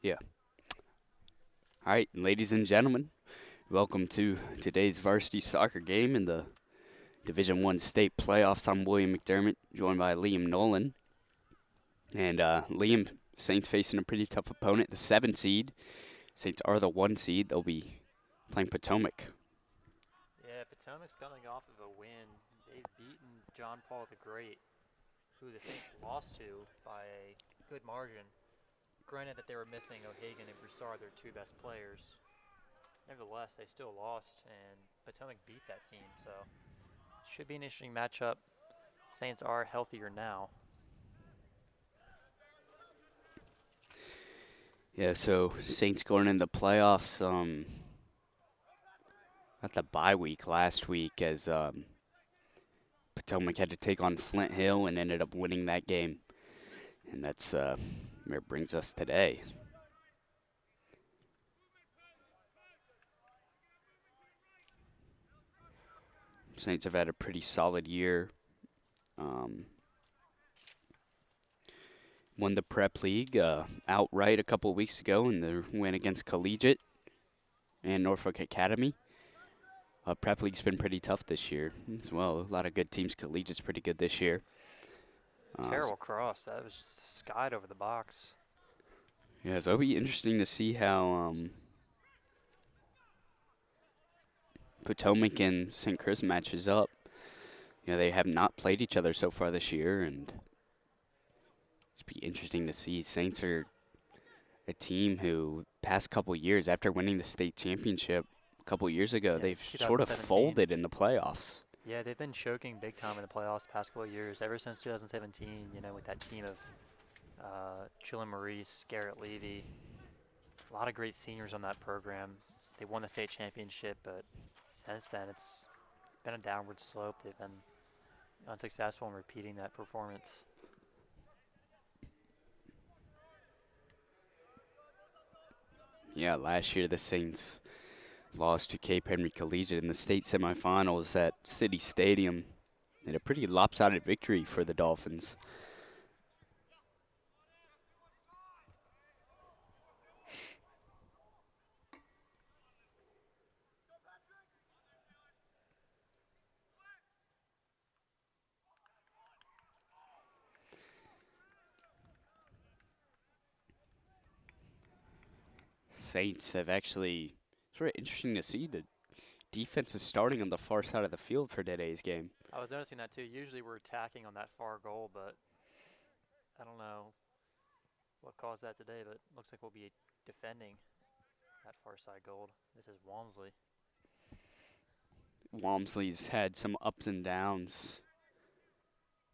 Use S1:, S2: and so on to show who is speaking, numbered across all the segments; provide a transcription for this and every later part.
S1: Yeah. All right, ladies and gentlemen, welcome to today's varsity soccer game in the Division One state playoffs. I'm William McDermott, joined by Liam Nolan. And Liam, Saints facing a pretty tough opponent, the 7 seed. Saints are the 1 seed. They'll be playing Potomac.
S2: Yeah, Potomac's coming off of a win. They've beaten John Paul the Great, who the Saints lost to by a good margin. Granted that they were missing O'Hagan and Broussard, their two best players. Nevertheless, they still lost, and Potomac beat that team. So, should be an interesting matchup. Saints are healthier now.
S1: Yeah, so Saints going in the playoffs. At the bye week last week as Potomac had to take on Flint Hill and ended up winning that game. And that's where it brings us today. Saints have had a pretty solid year. Won the Prep League outright a couple of weeks ago in their win against Collegiate and Norfolk Academy. Prep League's been pretty tough this year as well. A lot of good teams. Collegiate's pretty good this year.
S2: Terrible cross. That was just skied over the box.
S1: Yeah, so it'll be interesting to see how Potomac and St. Chris matches up. You know, they have not played each other so far this year, and it'll be interesting to see. Saints are a team who, past couple years, after winning the state championship a couple years ago,
S2: Yeah,
S1: they've sort of
S2: 2017.
S1: folded in the playoffs.
S2: Yeah, they've been choking big time in the playoffs the past couple of years. Ever since 2017, with that team of Chilla Maurice, Garrett Levy, a lot of great seniors on that program. They won the state championship, but since then it's been a downward slope. They've been unsuccessful in repeating that performance.
S1: Yeah, last year the Saints lost to Cape Henry Collegiate in the state semifinals at City Stadium in a pretty lopsided victory for the Dolphins. Saints have actually sort of interesting to see the defense is starting on the far side of the field for today's game.
S2: I was noticing that too. Usually we're attacking on that far goal, but I don't know what caused that today, but looks like we'll be defending that far side goal. This is Walmsley.
S1: Walmsley's had some ups and downs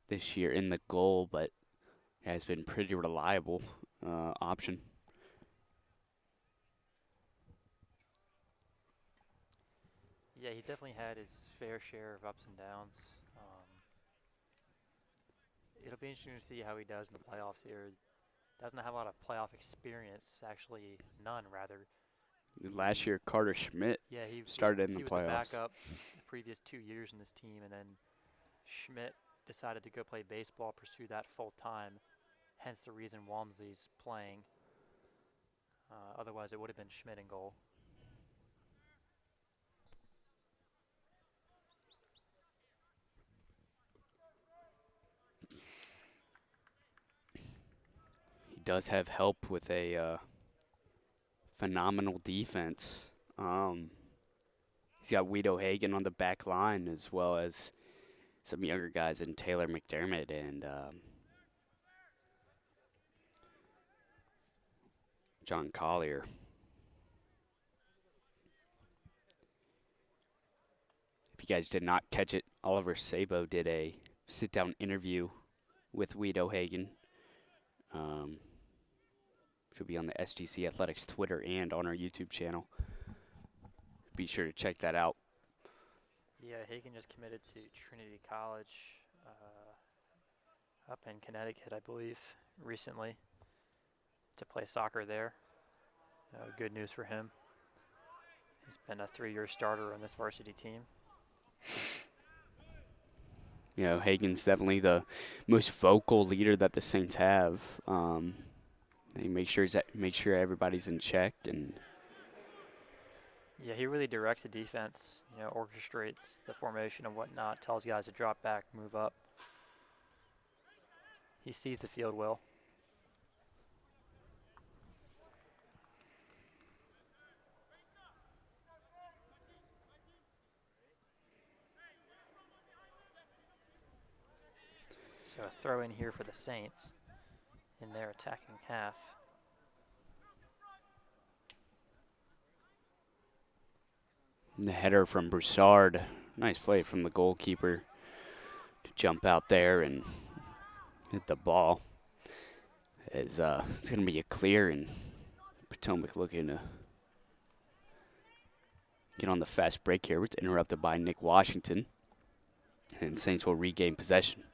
S1: this year in the goal, but has been pretty reliable option.
S2: Yeah, he's definitely had his fair share of ups and downs. It'll be interesting to see how he does in the playoffs here. Doesn't have a lot of playoff experience, actually none rather.
S1: Last year, Carter Schmidt
S2: Yeah,
S1: started in the
S2: he was the
S1: playoffs.
S2: backup the previous 2 years in this team, and then Schmidt decided to go play baseball, pursue that full time. Hence the reason Walmsley's playing. Otherwise, it would have been Schmidt in goal.
S1: He does have help with a phenomenal defense. He's got Weed O'Hagan on the back line as well as some younger guys in Taylor McDermott and John Collier. If you guys did not catch it, Oliver Sabo did a sit-down interview with Weed O'Hagan. Should be on the STC Athletics Twitter and on our YouTube channel. Be sure to check that out.
S2: Yeah, Hagan just committed to Trinity College up in Connecticut, I believe, recently to play soccer there. Good news for him. He's been a 3-year starter on this varsity team.
S1: You know, Hagan's definitely the most vocal leader that the Saints have. He makes sure everybody's in check and
S2: Yeah, he really directs the defense, orchestrates the formation and whatnot, tells guys to drop back, move up. He sees the field well. So a throw in here for the Saints in their attacking half.
S1: the header from Broussard. Nice play from the goalkeeper to jump out there and hit the ball. It's going to be a clear, and Potomac looking to get on the fast break here. It's interrupted by Nick Washington, and Saints will regain possession.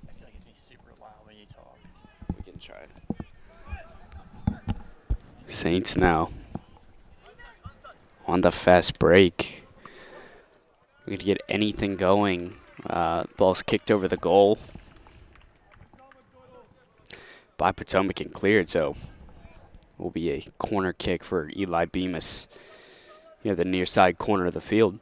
S2: I feel like it's me super loud when you talk.
S1: We can try it. Saints now on the fast break. We could get anything going. Ball's kicked over the goal by Potomac and cleared, so will be a corner kick for Eli Bemis, the near side corner of the field.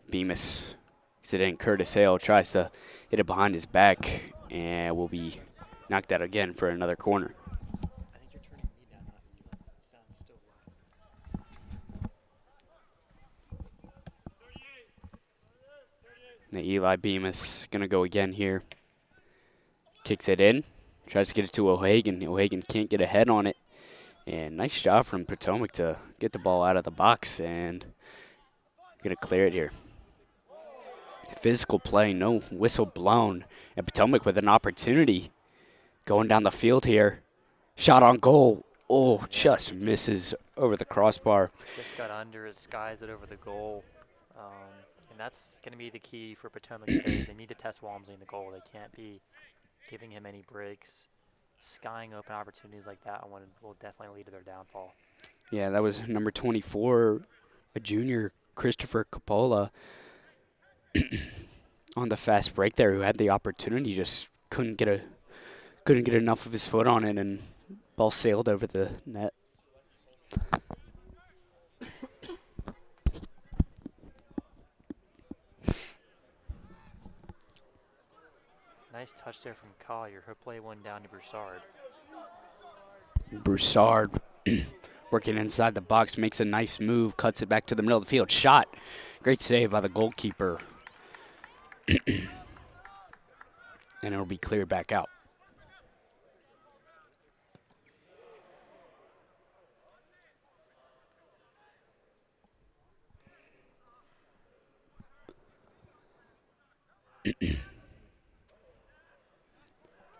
S1: Bemis gets it in. Curtis Hale tries to hit it behind his back and will be knocked out again for another corner.
S2: I think you're turning me down, not you. It sounds still loud.
S1: Now Eli Bemis going to go again here. Kicks it in. Tries to get it to O'Hagan. O'Hagan can't get a head on it. And nice job from Potomac to get the ball out of the box and going to clear it here. Physical play, no whistle blown. And Potomac with an opportunity going down the field here. Shot on goal. Oh, just misses over the crossbar.
S2: Just got under it, skies it over the goal. And that's going to be the key for Potomac today. They need to test Walmsley in the goal. They can't be giving him any breaks. Skying open opportunities like that one will definitely lead to their downfall.
S1: Yeah, that was number 24, a junior, Christopher Coppola, on the fast break there, who had the opportunity, just couldn't get enough of his foot on it, and ball sailed over the net.
S2: Nice touch there from Collier. He'll play one down to Broussard.
S1: Broussard working inside the box, makes a nice move, cuts it back to the middle of the field. Shot. Great save by the goalkeeper. And it'll be cleared back out.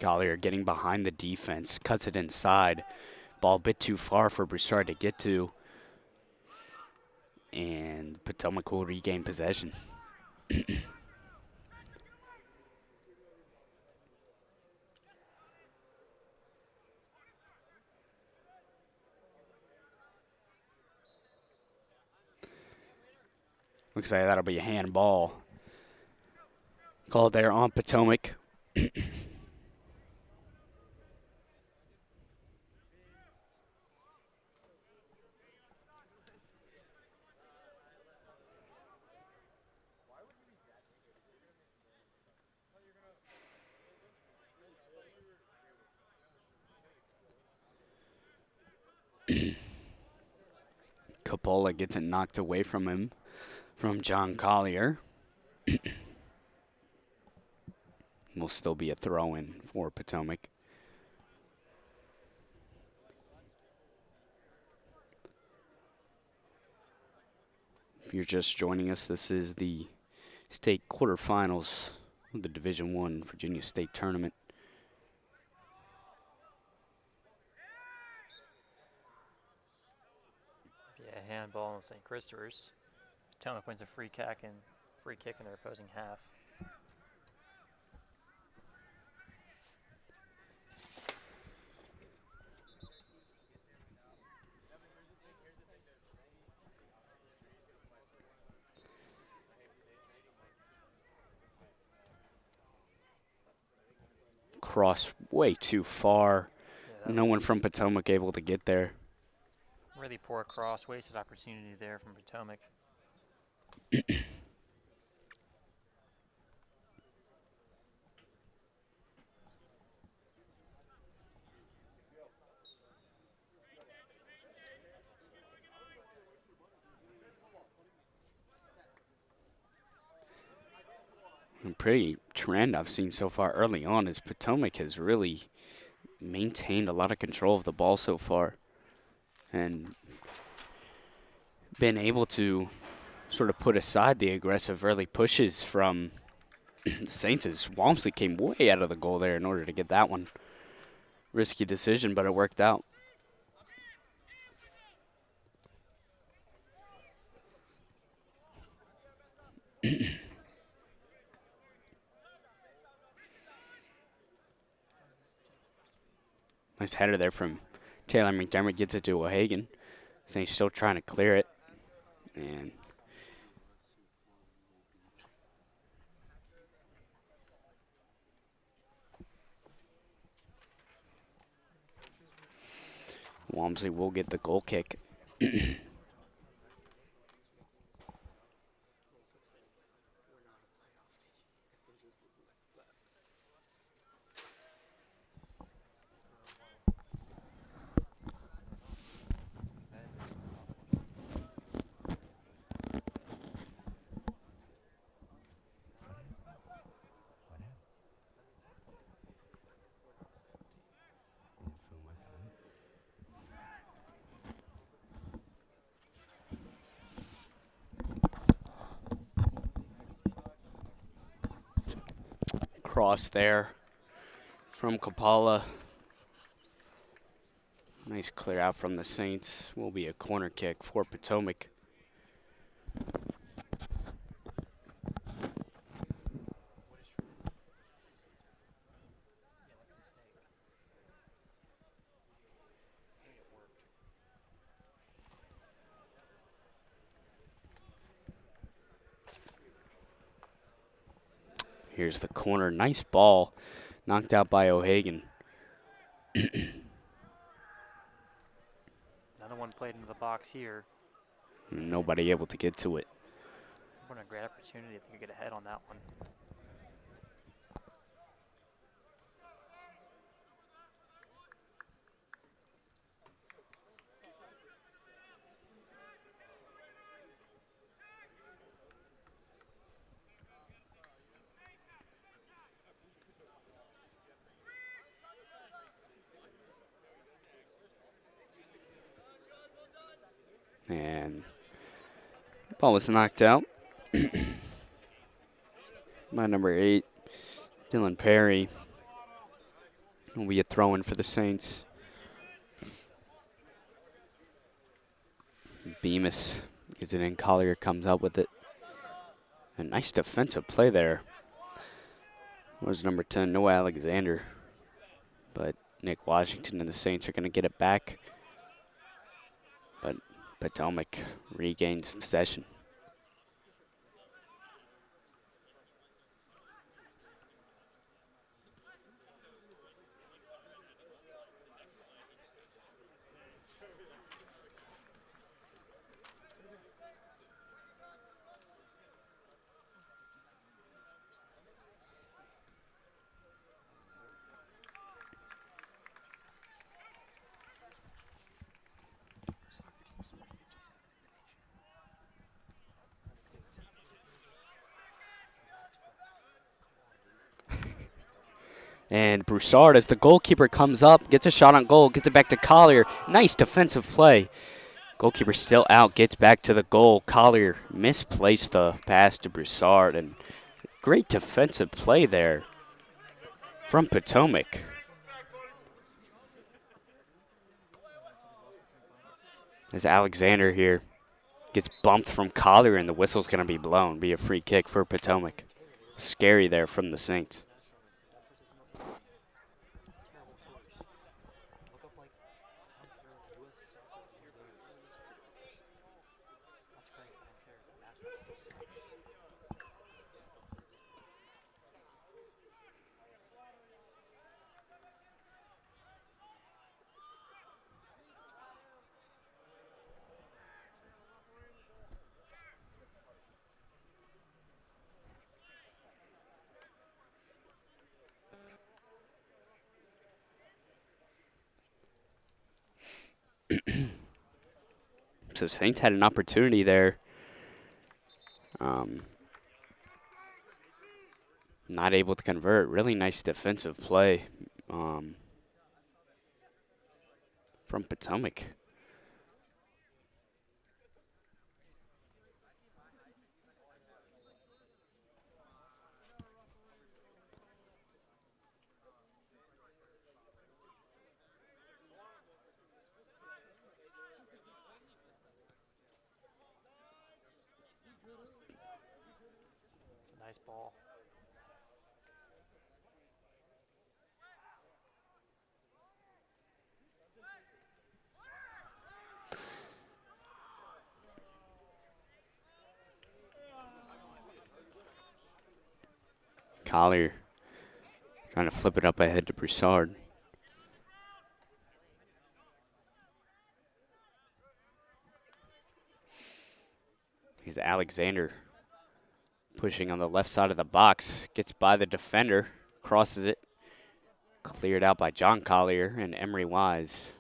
S1: Collier getting behind the defense, cuts it inside. Ball a bit too far for Broussard to get to. And Potomac will regain possession. Looks like that'll be a handball. Called there on Potomac. Coppola gets it knocked away from him, from John Collier. will still be a throw-in for Potomac. If you're just joining us, this is the state quarterfinals of the Division I Virginia State Tournament.
S2: Yeah, handball in St. Christopher's. Potomac wins a free kick in their opposing half.
S1: Cross way too far.
S2: Yeah,
S1: No one from Potomac able to get there.
S2: really poor cross, wasted opportunity there from Potomac.
S1: A pretty trend I've seen so far early on is Potomac has really maintained a lot of control of the ball so far and been able to sort of put aside the aggressive early pushes from the Saints as Walmsley came way out of the goal there in order to get that one. Risky decision, but it worked out. Nice header there from Taylor McDermott, gets it to O'Hagan. Saints still trying to clear it. And Walmsley will get the goal kick. Cross there from Kapala. Nice clear out from the Saints. Will be a corner kick for Potomac. Here's the corner. Nice ball. Knocked out by O'Hagan.
S2: Another one played into the box here.
S1: Nobody able to get to it.
S2: What a great opportunity if they could get ahead on that one.
S1: And ball was knocked out by number 8, Dylan Perry. Will be a throw-in for the Saints. Bemis gets it in. Collier comes up with it. A nice defensive play there. Was number 10, Noah Alexander. But Nick Washington and the Saints are going to get it back. But Potomac regains possession. And Broussard, as the goalkeeper comes up, gets a shot on goal, gets it back to Collier. Nice defensive play. Goalkeeper still out, gets back to the goal. Collier misplaced the pass to Broussard, and great defensive play there from Potomac. As Alexander here gets bumped from Collier, and the whistle's going to be blown. Be a free kick for Potomac. Scary there from the Saints. So Saints had an opportunity there. Not able to convert. Really nice defensive play from Potomac.
S2: Nice ball.
S1: Collier trying to flip it up ahead to Broussard. Here's Alexander pushing on the left side of the box. Gets by the defender, crosses it. Cleared out by John Collier and Emery Wise.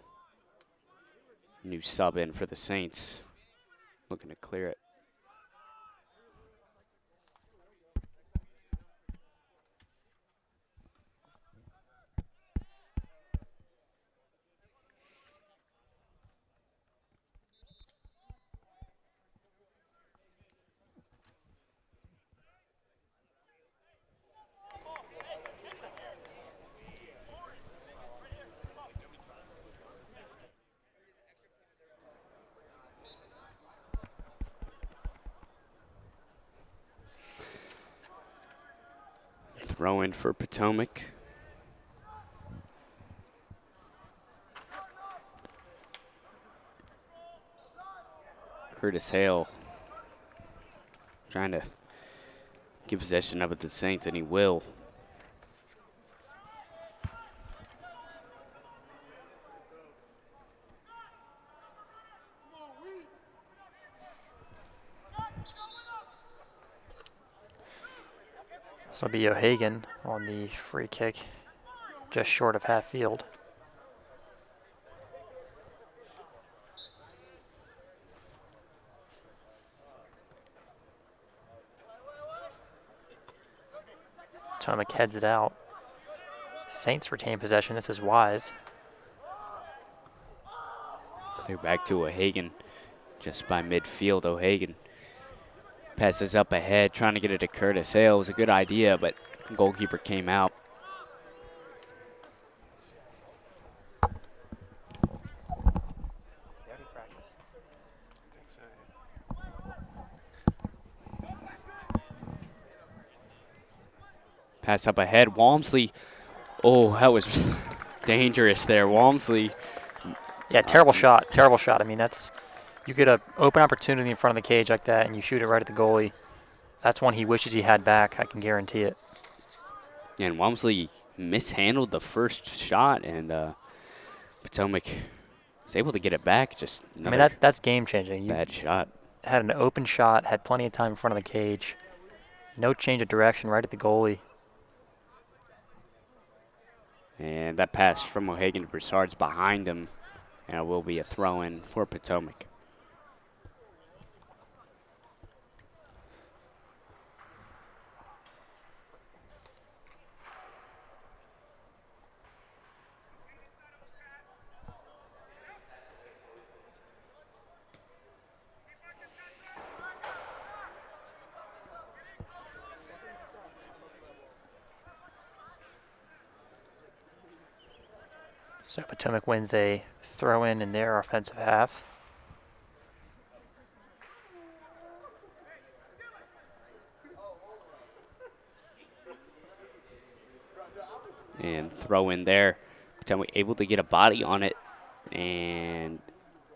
S1: New sub in for the Saints. Looking to clear it. Throw in for Potomac. Curtis Hale trying to get possession of it to the Saints, and he will.
S2: So it'll be O'Hagan on the free kick, just short of half field. Potomac heads it out. Saints retain possession. This is Wise.
S1: Clear back to O'Hagan just by midfield. O'Hagan passes up ahead, trying to get it to Curtis Hale. It was a good idea, but goalkeeper came out. Pass up ahead. Walmsley. Oh, that was dangerous there. Walmsley.
S2: Yeah, terrible shot. Terrible shot. I mean, you get an open opportunity in front of the cage like that, and you shoot it right at the goalie. That's one he wishes he had back. I can guarantee it.
S1: And Walmsley mishandled the first shot, and Potomac was able to get it back. Just
S2: that's game changing.
S1: Bad shot.
S2: Had an open shot, had plenty of time in front of the cage. No change of direction, right at the goalie.
S1: And that pass from O'Hagan to Broussard's behind him, and it will be a throw-in for Potomac.
S2: So Potomac wins a throw-in in their offensive half.
S1: And throw in there. Potomac able to get a body on it and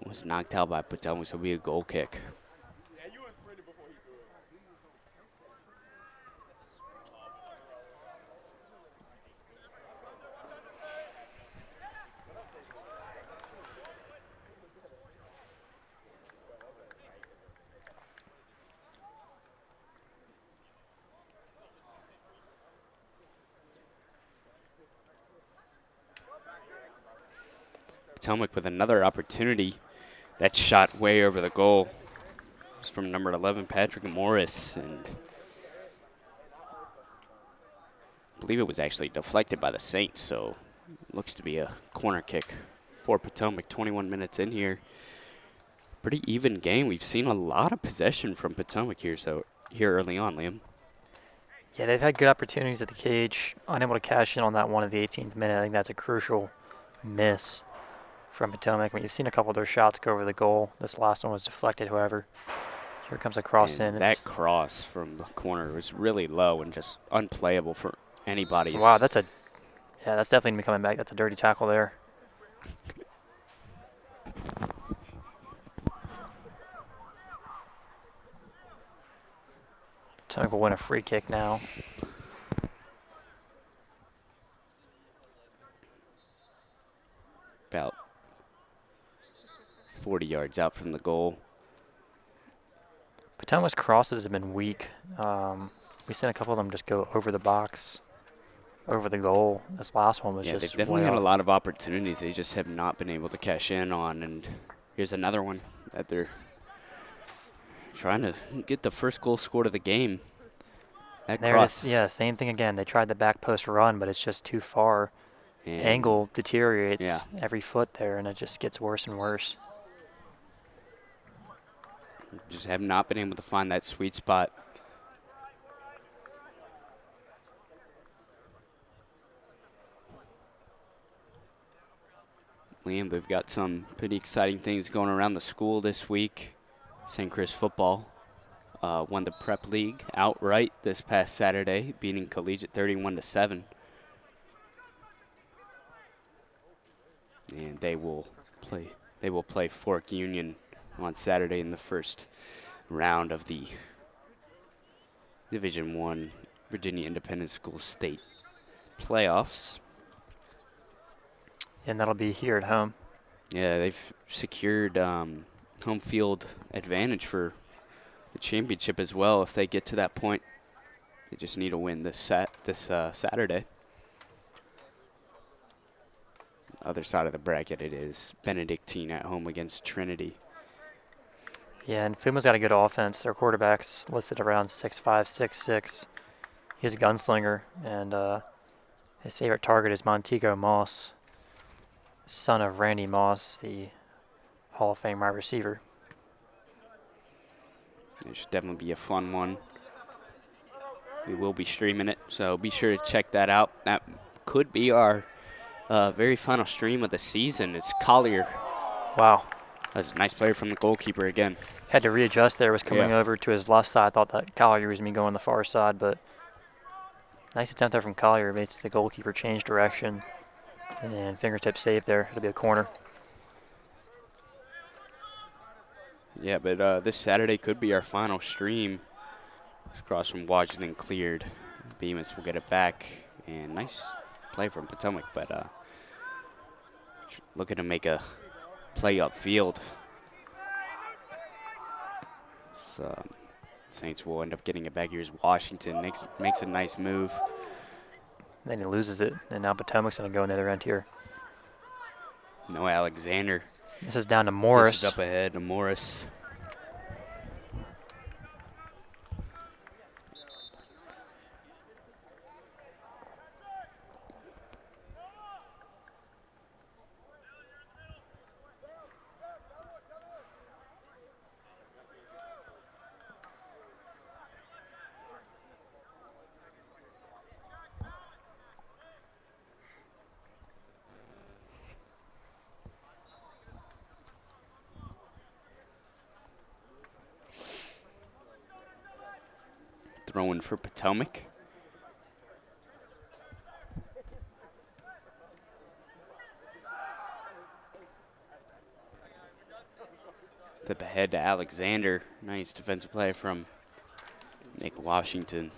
S1: was knocked out by Potomac, so it'll be a goal kick. Potomac with another opportunity. That shot way over the goal. It's from number 11, Patrick Morris, and I believe it was actually deflected by the Saints, so looks to be a corner kick for Potomac. 21 minutes in here. Pretty even game. We've seen a lot of possession from Potomac here early on, Liam.
S2: Yeah, they've had good opportunities at the cage, unable to cash in on that one at the 18th minute. I think that's a crucial miss from Potomac. I mean, you've seen a couple of their shots go over the goal. This last one was deflected, however. Here comes a cross in.
S1: And that cross from the corner was really low and just unplayable for anybody.
S2: Wow, that's definitely going to be coming back. That's a dirty tackle there. Potomac will win a free kick now.
S1: About 40 yards out from the goal.
S2: Potomac's crosses have been weak. We've seen a couple of them just go over the box, over the goal. This last one was just
S1: they've definitely had a lot of opportunities. They just have not been able to cash in on. And here's another one that they're trying to get the first goal scored of the game. That
S2: there
S1: cross.
S2: it is. Yeah, same thing again. They tried the back post run, but it's just too far.
S1: And
S2: Angle deteriorates every foot there, and it just gets worse and worse.
S1: just have not been able to find that sweet spot. Liam, they've got some pretty exciting things going around the school this week. St. Chris football won the prep league outright this past Saturday, beating Collegiate 31-7. And they will play Fork Union on Saturday in the first round of the Division I Virginia Independent School State playoffs.
S2: And that'll be here at home.
S1: Yeah, they've secured home field advantage for the championship as well. If they get to that point, they just need to win this Saturday. Other side of the bracket, it is Benedictine at home against Trinity.
S2: Yeah, and Fuma's got a good offense. Their quarterback's listed around 6'5", 6'6". He's a gunslinger, and his favorite target is Montego Moss, son of Randy Moss, the Hall of Fame wide receiver.
S1: It should definitely be a fun one. We will be streaming it, so be sure to check that out. That could be our very final stream of the season. It's Collier.
S2: Wow.
S1: That's a nice play from the goalkeeper again.
S2: Had to readjust there. Was coming over to his left side. Thought that Collier was going to be going the far side, but nice attempt there from Collier. Makes the goalkeeper change direction. And fingertip save there. It'll be a corner.
S1: Yeah, but this Saturday could be our final stream. This cross from Washington cleared. Bemis will get it back. And nice play from Potomac, but looking to make a play upfield. So Saints will end up getting it back. Here's Washington. Makes a nice move.
S2: Then he loses it, and now Potomac's going to go in the other end here.
S1: No Alexander.
S2: This is down to Morris.
S1: This is up ahead to Morris. throwing for Potomac. Tip ahead to Alexander. Nice defensive play from Nick Washington.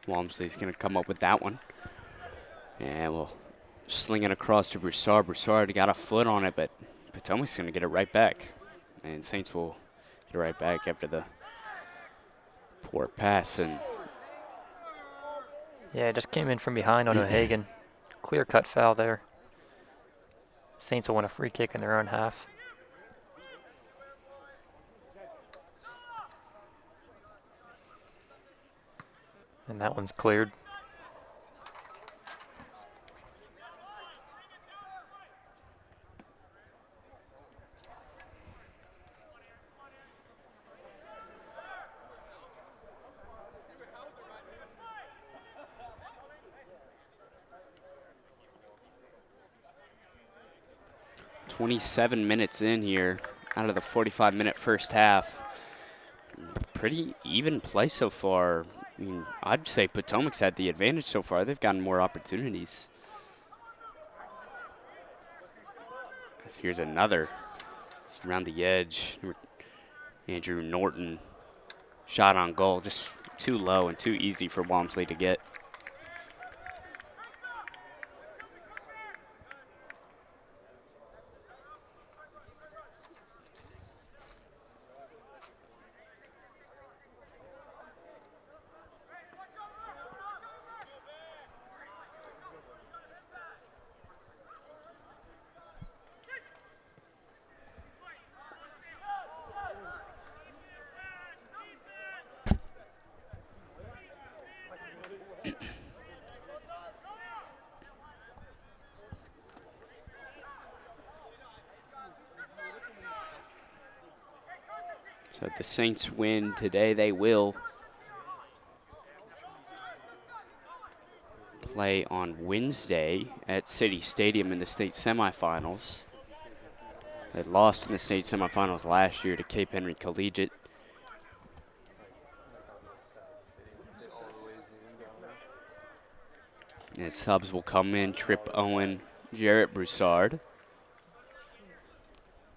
S1: Walmsley's going to come up with that one. And we'll sling it across to Broussard. Broussard got a foot on it, but Potomac's going to get it right back. And Saints will get it right back after the poor pass. And
S2: Yeah, just came in from behind on O'Hagan. Clear-cut foul there. Saints will win a free kick in their own half. And that one's cleared.
S1: .27 minutes in here out of the 45-minute first half. Pretty even play so far. I mean, I'd say Potomac's had the advantage so far. They've gotten more opportunities. Here's another around the edge. Andrew Norton shot on goal, just too low and too easy for Walmsley to get. So if the Saints win today, they will play on Wednesday at City Stadium in the state semifinals. They lost in the state semifinals last year to Cape Henry Collegiate. And subs will come in, Trip Owen, Jarrett Broussard.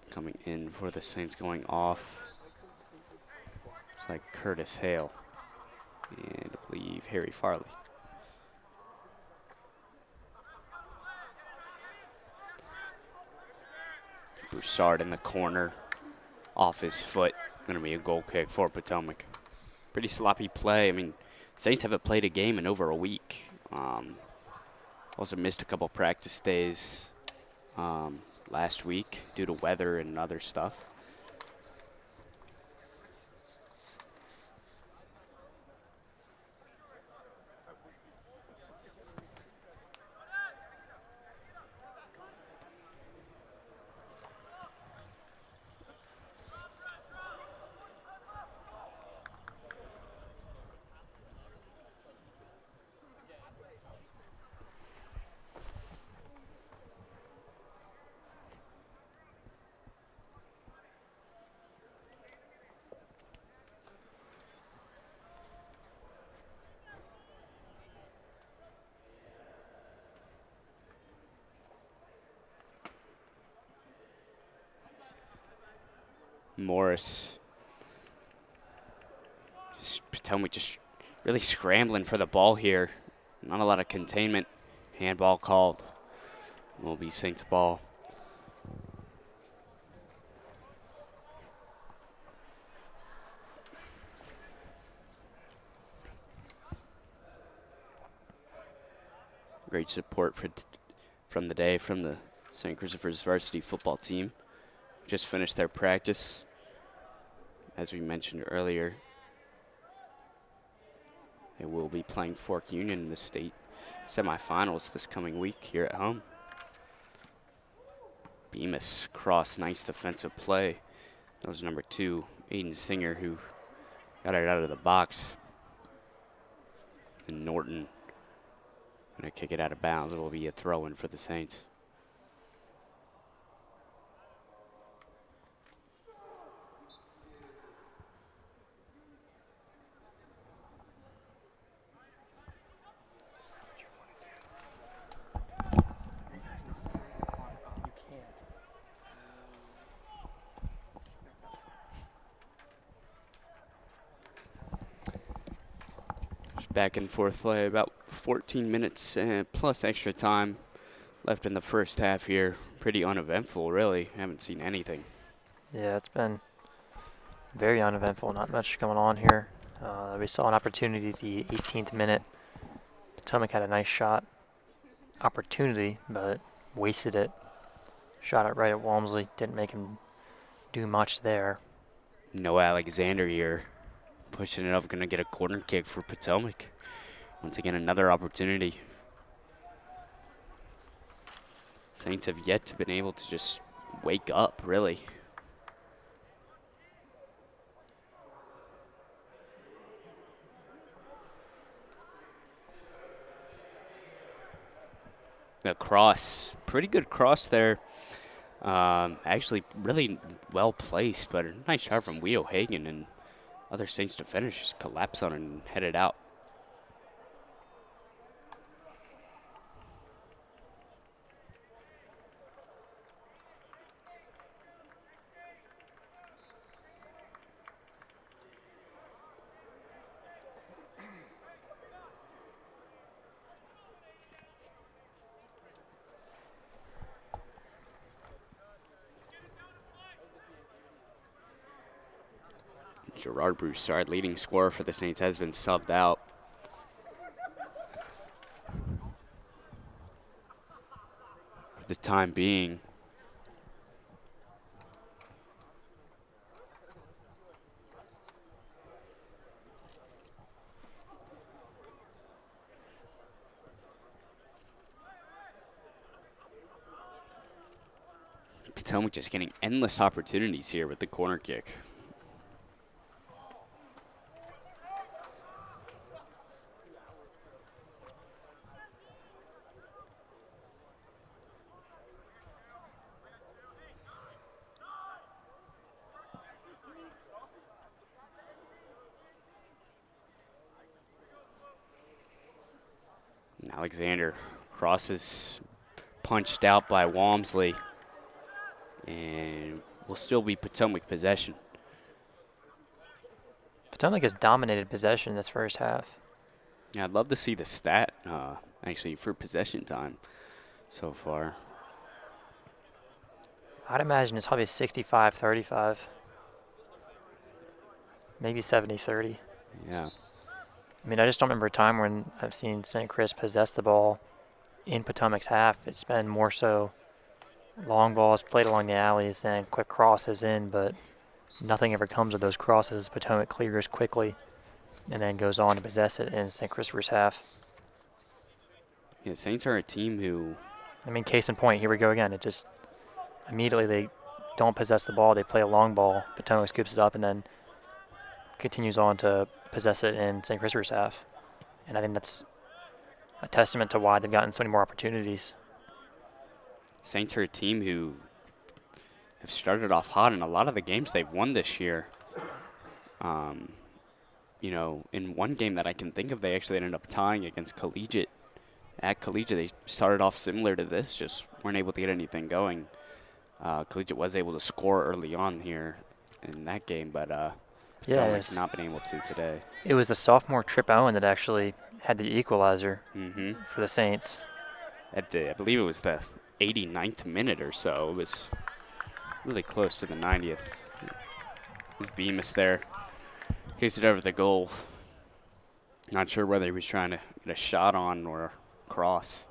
S1: Coming in for the Saints, going off. It's like Curtis Hale and I believe Harry Farley. Broussard in the corner, off his foot. Going to be a goal kick for Potomac. Pretty sloppy play. I mean, Saints haven't played a game in over a week. Also missed a couple practice days last week due to weather and other stuff. Morris. Potomac just really scrambling for the ball here. Not a lot of containment. Handball called. Will be Saints ball. Great support from the day from the St. Christopher's varsity football team. Just finished their practice, as we mentioned earlier. They will be playing Fork Union in the state semifinals this coming week here at home. Bemis cross, nice defensive play. That was number 2, Aiden Singer, who got it out of the box. And Norton going to kick it out of bounds. It will be a throw-in for the Saints. Back and forth play, about 14 minutes plus extra time left in the first half here. Pretty uneventful, really. Haven't seen anything.
S2: Yeah, it's been very uneventful. Not much going on here. We saw an opportunity at the 18th minute. Potomac had a nice shot opportunity, but wasted it. Shot it right at Walmsley. Didn't make him do much there.
S1: No Alexander here. Pushing it up, going to get a corner kick for Potomac. Once again, another opportunity. Saints have yet to been able to just wake up, really. The cross, pretty good cross there. Actually, really well placed, but a nice shot from Guido Hagen, and other Saints defenders just collapse on it and head it out. Gerard Broussard, leading scorer for the Saints, has been subbed out. For the time being. Potomac just getting endless opportunities here with the corner kick. Alexander crosses, punched out by Walmsley, and will still be Potomac possession.
S2: Potomac has dominated possession this first half.
S1: Yeah, I'd love to see the stat, actually, for possession time so far.
S2: I'd imagine it's probably 65-35. Maybe 70-30.
S1: Yeah.
S2: I mean, I just don't remember a time when I've seen St. Chris possess the ball in Potomac's half. It's been more so long balls played along the alleys and quick crosses in, but nothing ever comes of those crosses. Potomac clears quickly and then goes on to possess it in St. Christopher's half.
S1: Yeah, Saints are a team who...
S2: I mean, case in point, here we go again. It just immediately they don't possess the ball. They play a long ball. Potomac scoops it up and then continues on to possess it in St. Christopher's half. And I think that's a testament to why they've gotten so many more opportunities.
S1: Saints are a team who have started off hot in a lot of the games they've won this year. You know, in one game that I can think of, they actually ended up tying against Collegiate. At Collegiate, they started off similar to this, just weren't able to get anything going. Collegiate was able to score early on here in that game, but Potomac's not been able to today.
S2: It was the sophomore Trip Owen that actually had the equalizer for the Saints.
S1: I believe it was the 89th minute or so. It was really close to the 90th. It was Bemis there. Kicks it over the goal. Not sure whether he was trying to get a shot on or a cross.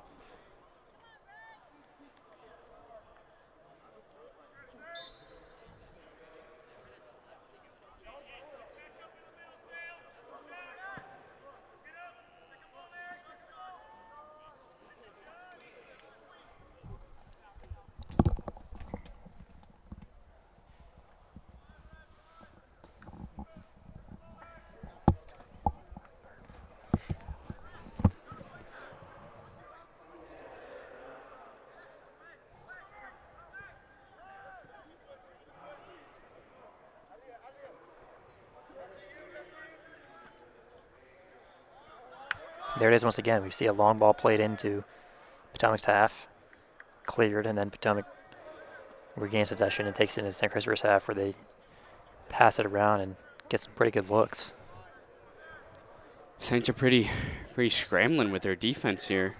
S2: There it is once again. We see a long ball played into Potomac's half, cleared, and then Potomac regains possession and takes it into St. Christopher's half where they pass it around and get some pretty good looks.
S1: Saints are pretty scrambling with their defense here.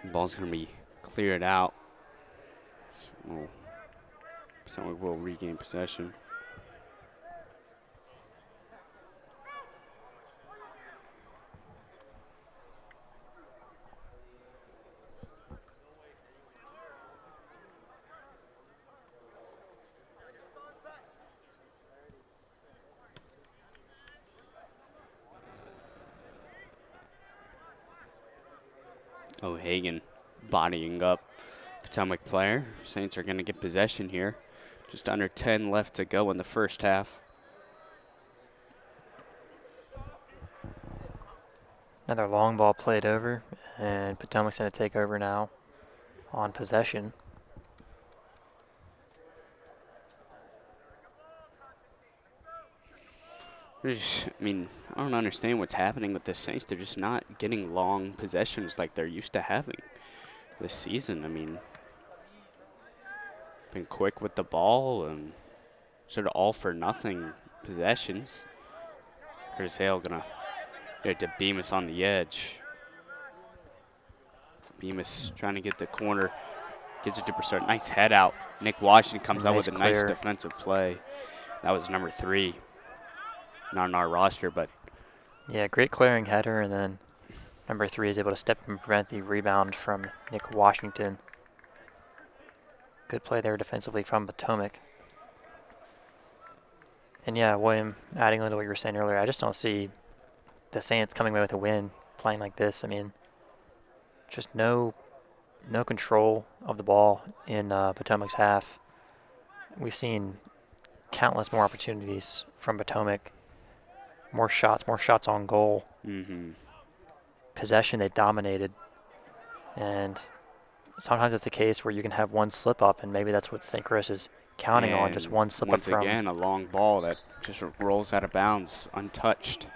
S1: The ball's going to be cleared out. Potomac will regain possession. O'Hagan bodying up Potomac player. Saints are going to get possession here. Just under 10 left to go in the first half.
S2: Another long ball played over, and Potomac's going to take over now on possession.
S1: I mean, I don't understand what's happening with the Saints. They're just not getting long possessions like they're used to having this season. I mean, been quick with the ball and sort of all for nothing possessions. Curtis Hale gonna get to Bemis on the edge. Bemis trying to get the corner, gets it to Broussard. Nice head out. Nick Washington comes out with a nice defensive play. That was number 3. Not on our roster, but
S2: yeah, great clearing header, and then number 3 is able to step and prevent the rebound from Nick Washington. Good play there defensively from Potomac. And yeah, William, adding on to what you were saying earlier, I just don't see the Saints coming away with a win playing like this. I mean, just no control of the ball in Potomac's half. We've seen countless more opportunities from Potomac. More shots on goal. Possession, they dominated. And sometimes it's the case where you can have one slip up, and maybe that's what St. Chris is counting on, just one slip up from.
S1: Once again, a long ball that just rolls out of bounds, untouched.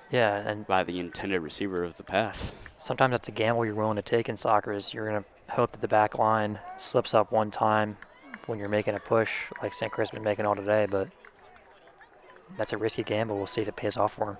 S2: Yeah, and
S1: by the intended receiver of the pass.
S2: Sometimes that's a gamble you're willing to take in soccer, is you're going to hope that the back line slips up one time when you're making a push like St. Chris has been making all today, but that's a risky gamble. We'll see if it pays off for him.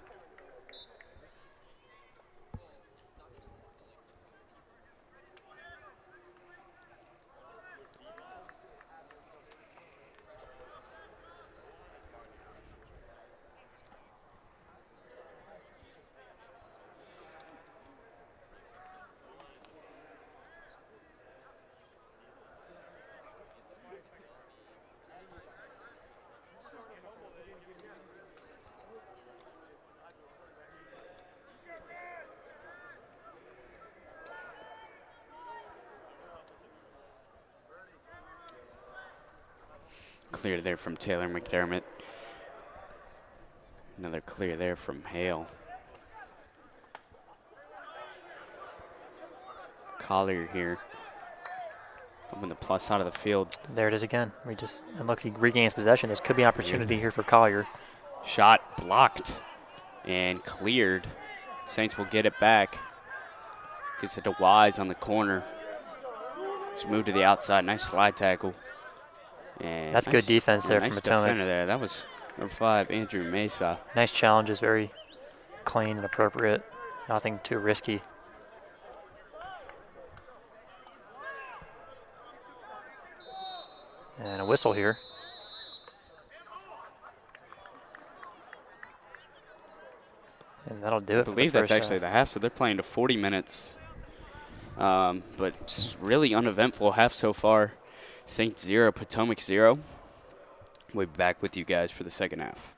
S1: Clear there from Taylor McDermott. Another clear there from Hale. Collier here. Up in the plus side of the field.
S2: There it is again. And look, he regains possession. This could be an opportunity here for Collier.
S1: Shot blocked and cleared. Saints will get it back. Gets it to Wise on the corner. Just move to the outside. Nice slide tackle. And
S2: that's good defense there from Potomac.
S1: Defender there. That was number 5, Andrew Mesa.
S2: Nice challenges, very clean and appropriate. Nothing too risky. And a whistle here. And that'll do it.
S1: I believe that's actually the half, so they're playing to 40 minutes. But it's really uneventful half so far. Saints 0, Potomac 0. We'll be back with you guys for the second half.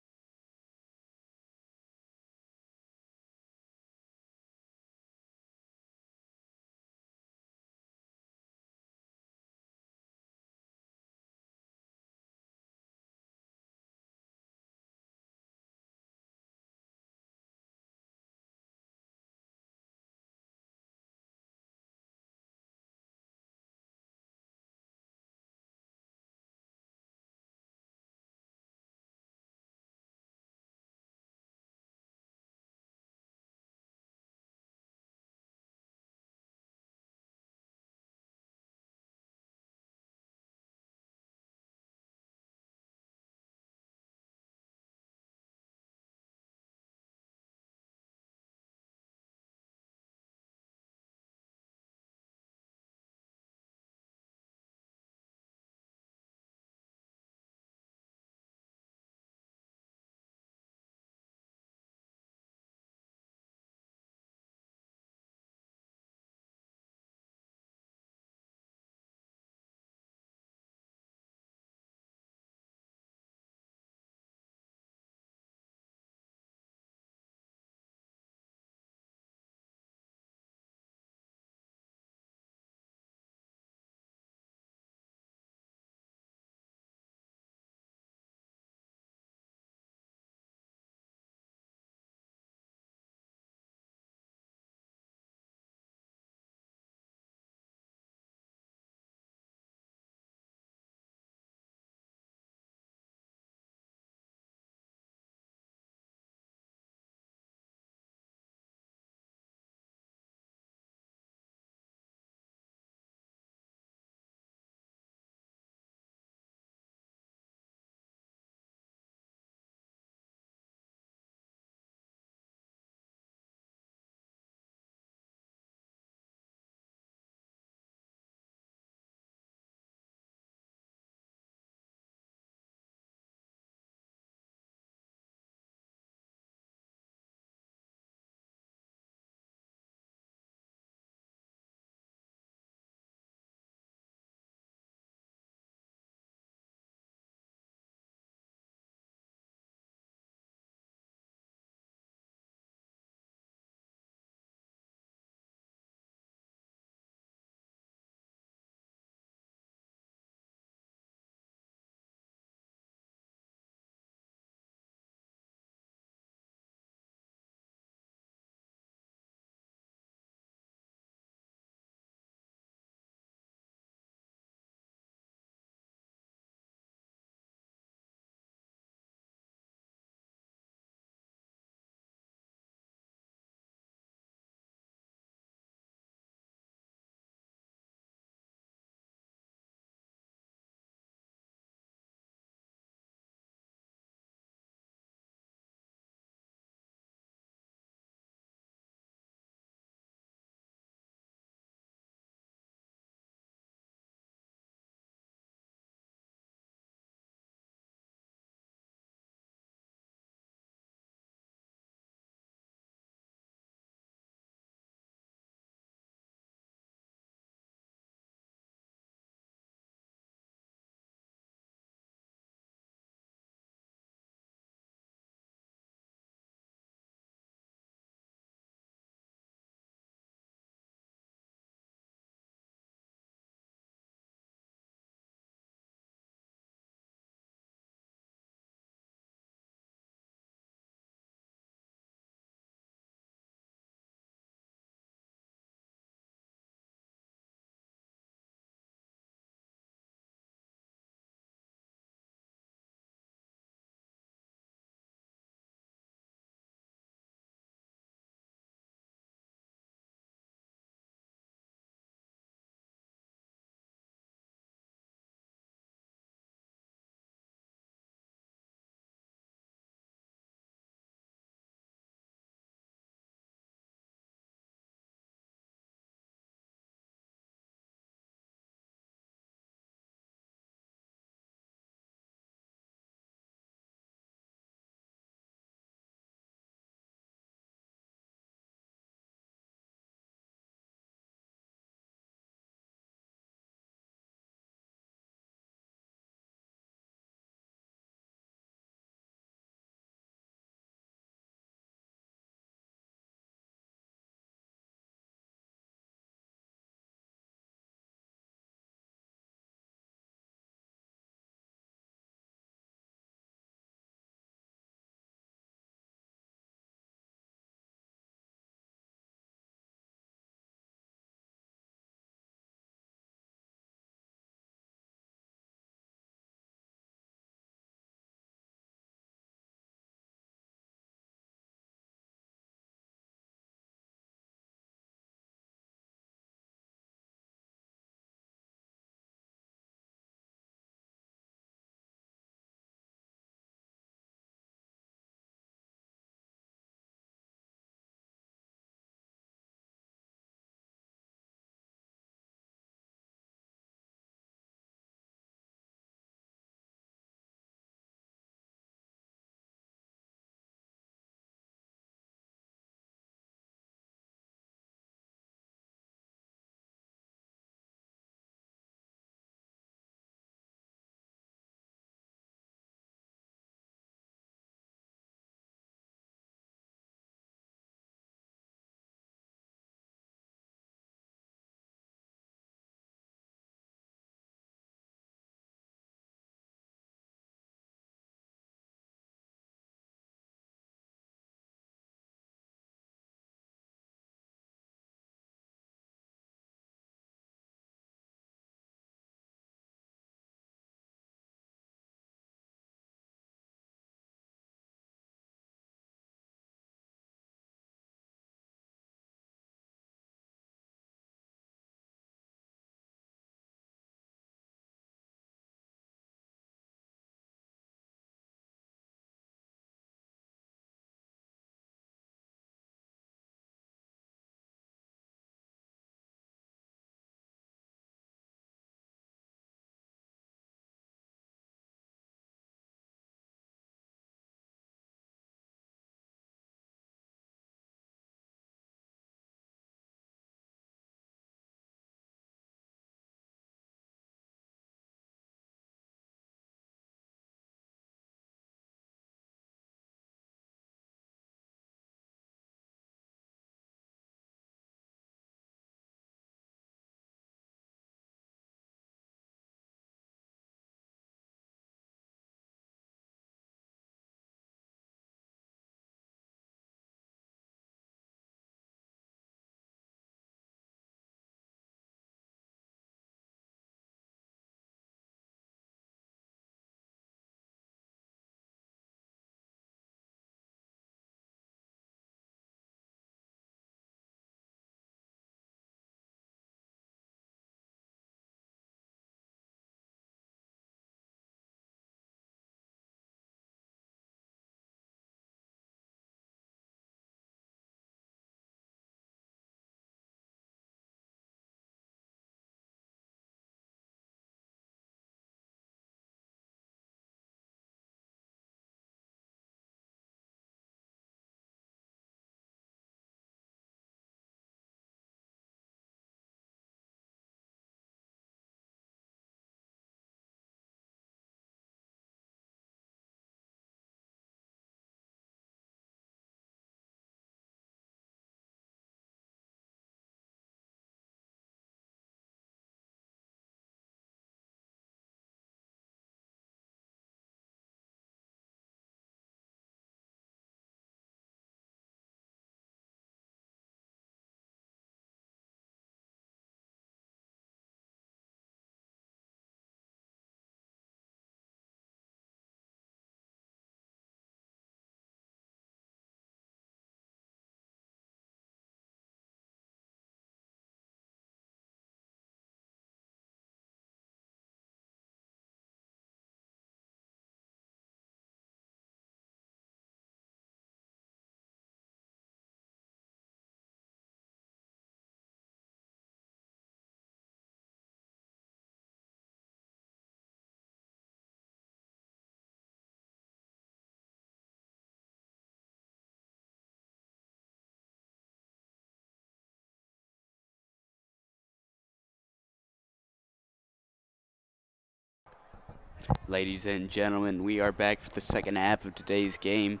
S1: Ladies and gentlemen, we are back for the second half of today's game.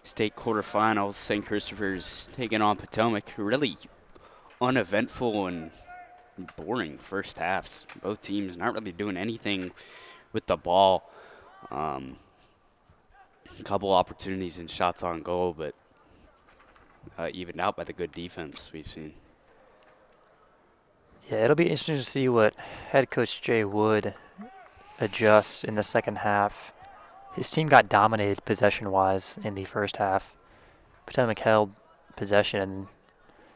S1: State quarterfinals, St. Christopher's taking on Potomac. Really uneventful and boring first halves. Both teams not really doing anything with the ball. A couple opportunities and shots on goal, but evened out by the good defense we've seen.
S2: Yeah, it'll be interesting to see what head coach Jay Wood adjusts in the second half. His team got dominated possession-wise in the first half. Potomac held possession in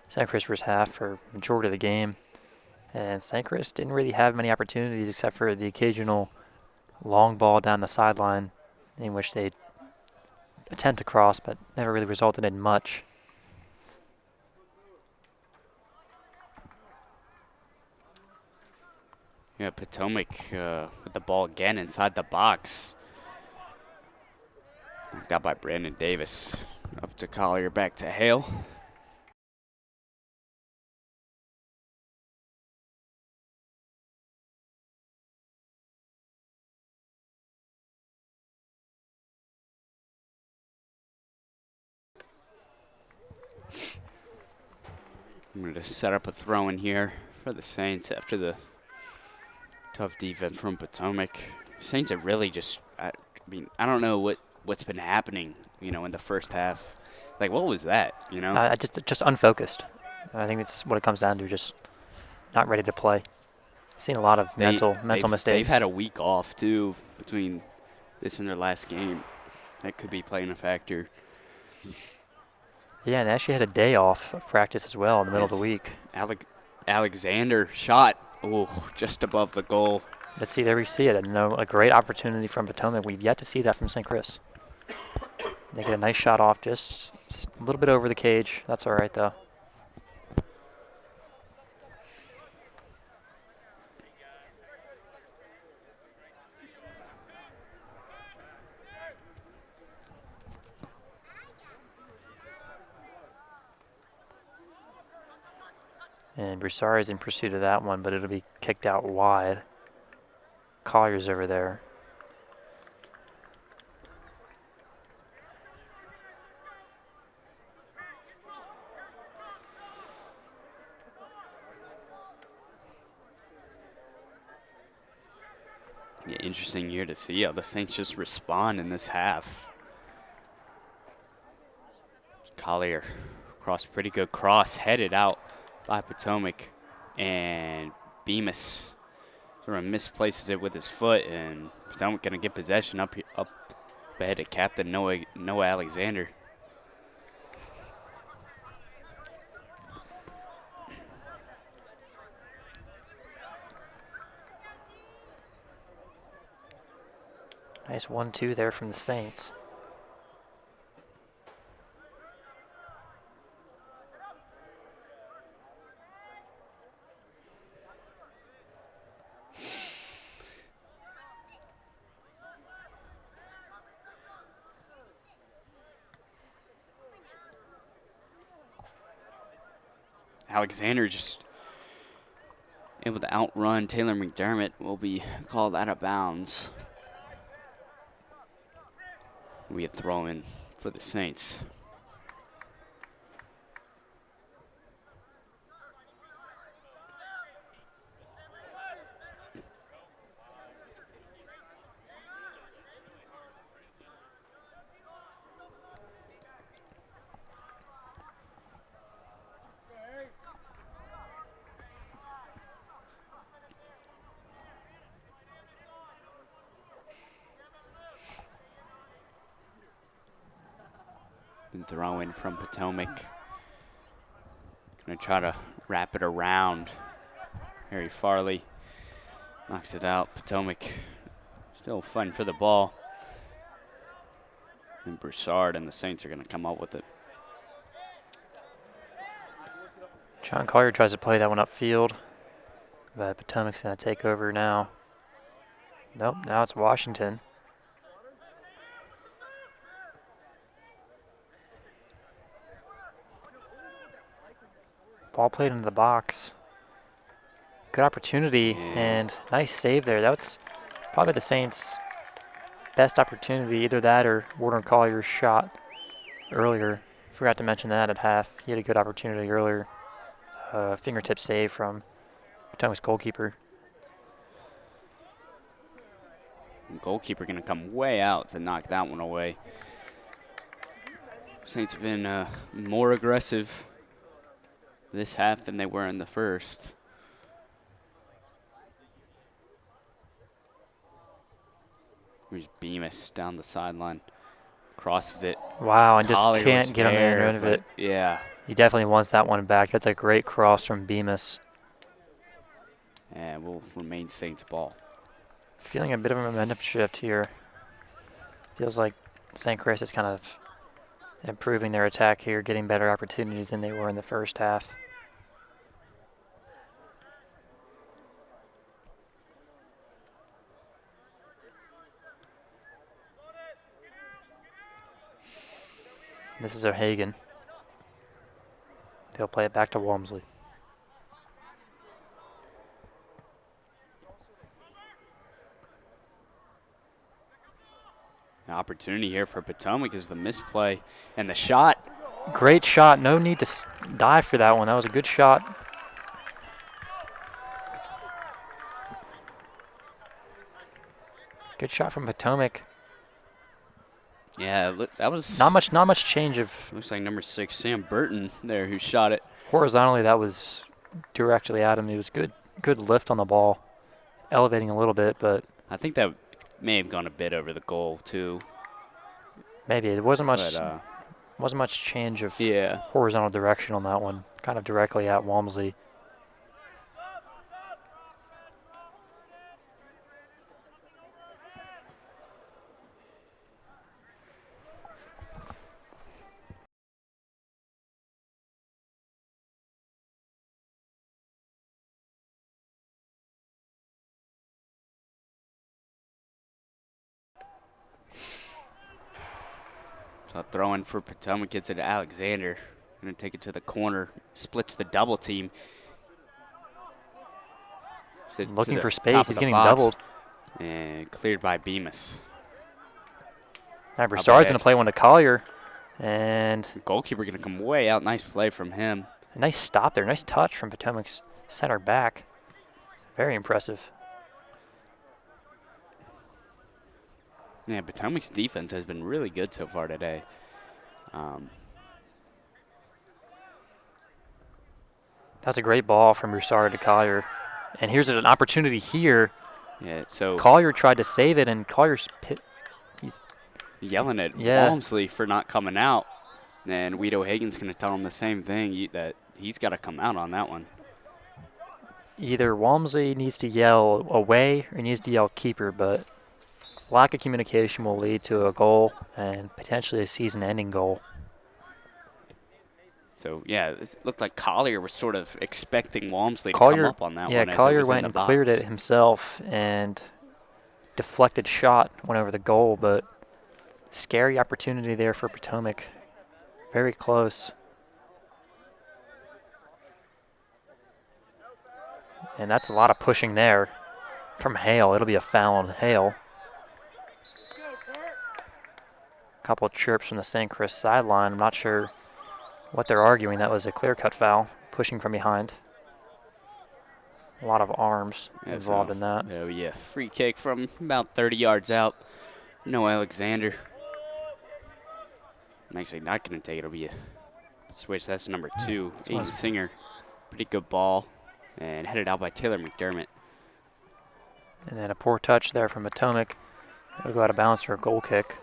S2: St. Christopher's half for majority of the game, and St. Chris didn't really have many opportunities except for the occasional long ball down the sideline in which they attempt to cross, but never really resulted in much.
S1: Yeah, Potomac with the ball again inside the box. Knocked out by Brandon Davis. Up to Collier, back to Hale. I'm going to set up a throw in here for the Saints after the tough defense from Potomac. Saints have really just, I don't know what's been happening, in the first half. Like, what was that,
S2: Just unfocused. I think that's what it comes down to, just not ready to play. Seen a lot of mental mistakes.
S1: They've had a week off, too, between this and their last game. That could be playing a factor.
S2: Yeah, and they actually had a day off of practice as well in the middle of the week.
S1: Alexander shot, just above the goal.
S2: Let's see, there we see it. A great opportunity from Potomac. We've yet to see that from St. Chris. They get a nice shot off, just a little bit over the cage. That's all right, though. And Broussard's in pursuit of that one, but it'll be kicked out wide. Collier's over there.
S1: Yeah, interesting here to see how the Saints just respond in this half. Collier pretty good cross, headed out by Potomac, and Bemis sort of misplaces it with his foot, and Potomac going to get possession up ahead to captain Noah Alexander.
S2: Nice 1-2 there from the Saints.
S1: Alexander just able to outrun Taylor McDermott, will be called out of bounds. We a throw in for the Saints. Throw in from Potomac. Gonna try to wrap it around. Harry Farley knocks it out. Potomac still fighting for the ball. And Broussard and the Saints are gonna come up with it.
S2: John Collier tries to play that one upfield, but Potomac's going to take over now. Nope, now it's Washington. Ball played into the box. Good opportunity and nice save there. That's Probably the Saints' best opportunity, either that or Warner Collier's shot earlier. Forgot to mention that at half. He had a good opportunity earlier. Fingertip save from Potomac's goalkeeper.
S1: Goalkeeper going to come way out to knock that one away. Saints have been more aggressive this half than they were in the first. Here's Bemis down the sideline. Crosses it.
S2: Wow, and just
S1: Collier
S2: can't get on the end of it.
S1: Yeah.
S2: He definitely wants that one back. That's a great cross from Bemis.
S1: And will remain Saints ball.
S2: Feeling a bit of a momentum shift here. Feels like St. Chris is kind of improving their attack here, getting better opportunities than they were in the first half. This is O'Hagan. They'll play it back to Walmsley.
S1: An opportunity here for Potomac is the misplay and the shot.
S2: Great shot. No need to dive for that one. That was a good shot. Good shot from Potomac.
S1: Yeah, that was
S2: not much change of.
S1: Looks like number 6, Sam Burton there, who shot it.
S2: Horizontally, that was directly at him. It was good lift on the ball, elevating a little bit, but
S1: I think that may have gone a bit over the goal too.
S2: Maybe it wasn't much change of horizontal direction on that one. Kind of directly at Walmsley.
S1: So throwing for Potomac, gets it to Alexander. Going to take it to the corner, splits the double team.
S2: Looking for space, he's getting doubled.
S1: And cleared by Bemis.
S2: Now Broussard's going to play one to Collier. And
S1: the goalkeeper going to come way out. Nice play from him.
S2: A nice stop there. Nice touch from Potomac's center back. Very impressive.
S1: Yeah, Potomac's defense has been really good so far today.
S2: That's a great ball from Broussard to Collier. And here's an opportunity here.
S1: Yeah, so
S2: Collier tried to save it, and Collier's he's
S1: yelling at Walmsley for not coming out. And Weed O'Hagan's going to tell him the same thing, that he's got to come out on that one.
S2: Either Walmsley needs to yell away or he needs to yell keeper, but lack of communication will lead to a goal and potentially a season-ending goal.
S1: So, yeah, it looked like Collier was sort of expecting Walmsley to come up on that one.
S2: Yeah, Collier went and cleared it himself, and deflected shot went over the goal, but scary opportunity there for Potomac. Very close. And that's a lot of pushing there from Hale. It'll be a foul on Hale. Couple of chirps from the St. Chris sideline. I'm not sure what they're arguing. That was a clear-cut foul, pushing from behind. A lot of arms involved in that.
S1: Oh, yeah. Free kick from about 30 yards out. No Alexander. I'm actually not going to take it. It'll be a switch. That's number 2, Aiden Singer. Pretty good ball. And headed out by Taylor McDermott.
S2: And then a poor touch there from Potomac. It'll go out of bounds for a goal kick.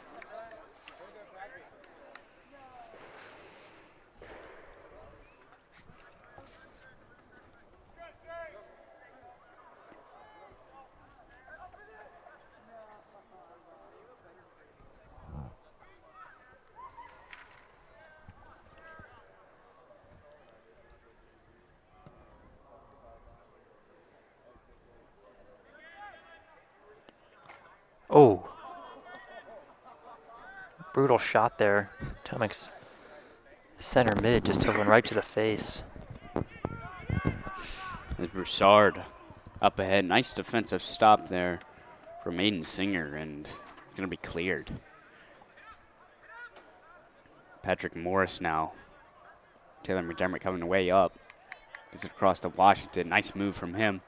S2: Oh. Brutal shot there. Potomac's center mid just took one right to the face.
S1: There's Broussard up ahead. Nice defensive stop there from Aiden Singer and going to be cleared. Patrick Morris now. Taylor McDermott coming way up. Gets it across to Washington. Nice move from him.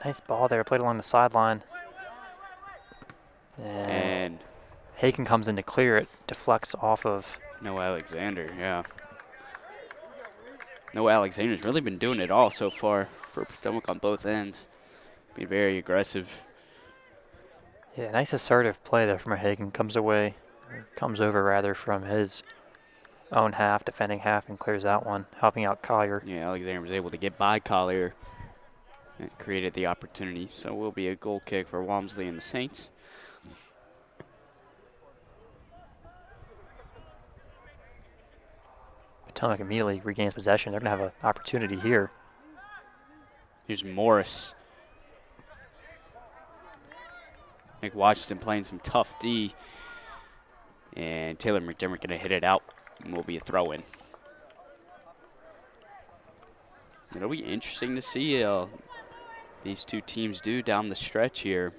S2: Nice ball there, played along the sideline. And Haken comes in to clear it, deflects off of
S1: Noah Alexander, yeah. Noah Alexander's really been doing it all so far for Potomac on both ends. Being very aggressive.
S2: Yeah, nice assertive play there from Haken. Comes over rather from his own half, defending half, and clears that one, helping out Collier.
S1: Yeah, Alexander was able to get by Collier and created the opportunity. So it will be a goal kick for Walmsley and the Saints.
S2: Potomac immediately regains possession. They're going to have an opportunity here.
S1: Here's Morris. Nick Washington playing some tough D. And Taylor McDermott going to hit it out. And will be a throw-in. It'll be interesting to see these two teams do down the stretch here.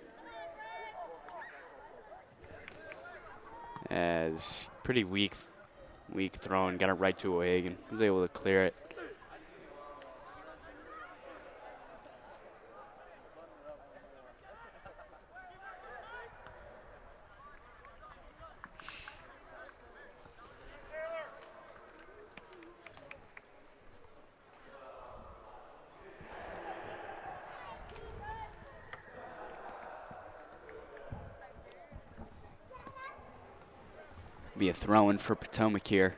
S1: As pretty weak throw, got it right to O'Hagan. Was able to clear it. Be a throw-in for Potomac here.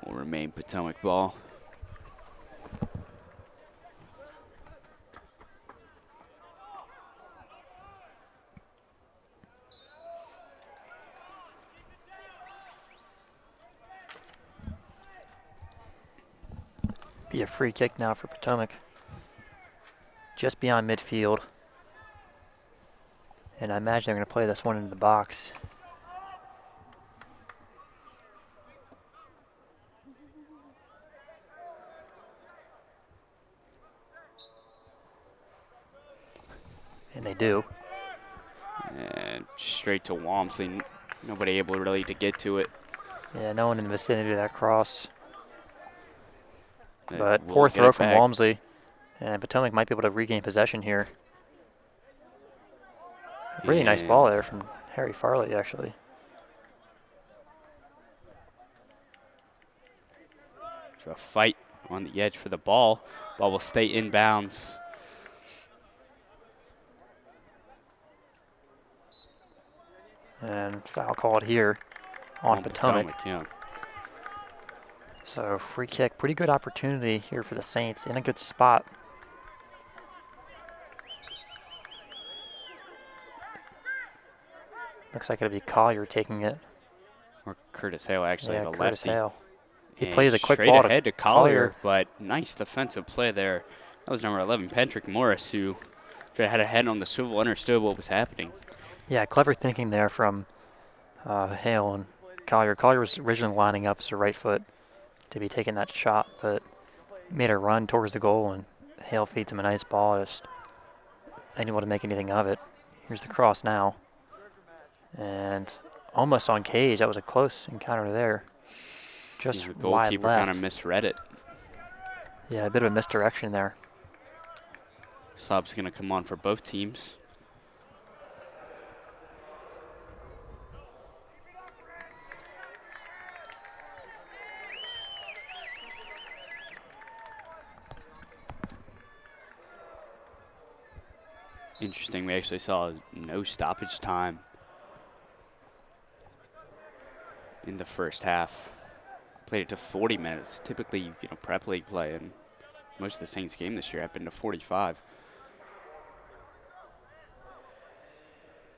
S1: Will remain Potomac ball.
S2: Be a free kick now for Potomac. Just beyond midfield. And I imagine they're going to play this one into the box. And they do.
S1: And straight to Walmsley. Nobody able really to get to it.
S2: Yeah, no one in the vicinity of that cross.
S1: But
S2: But
S1: we'll
S2: poor
S1: get
S2: throw
S1: it
S2: from
S1: back.
S2: Walmsley. And Potomac might be able to regain possession here. Really nice ball there from Harry Farley, actually.
S1: So a fight on the edge for the ball. Ball will stay inbounds.
S2: And foul called here on Potomac.
S1: Yeah.
S2: So free kick, pretty good opportunity here for the Saints in a good spot. Looks like it'll be Collier taking it.
S1: Or Curtis Hale, actually,
S2: Yeah,
S1: the
S2: Curtis
S1: lefty.
S2: Hale. He
S1: And
S2: plays a quick
S1: straight
S2: ball
S1: ahead
S2: to
S1: to Collier, but nice defensive play there. That was number 11, Patrick Morris, who had a head on the swivel, understood what was happening.
S2: Yeah, clever thinking there from Hale and Collier. Collier was originally lining up as a right foot to be taking that shot, but made a run towards the goal, and Hale feeds him a nice ball. Just unable to make anything of it. Here's the cross now. And almost on cage. That was a close encounter there. Just
S1: The
S2: wide
S1: goalkeeper
S2: left.
S1: kind of misread it.
S2: Yeah, a bit of a misdirection there.
S1: Sub's going to come on for both teams. Interesting, we actually saw no stoppage time in the first half. Played it to 40 minutes. Typically, prep league play and most of the Saints game this year have been to 45.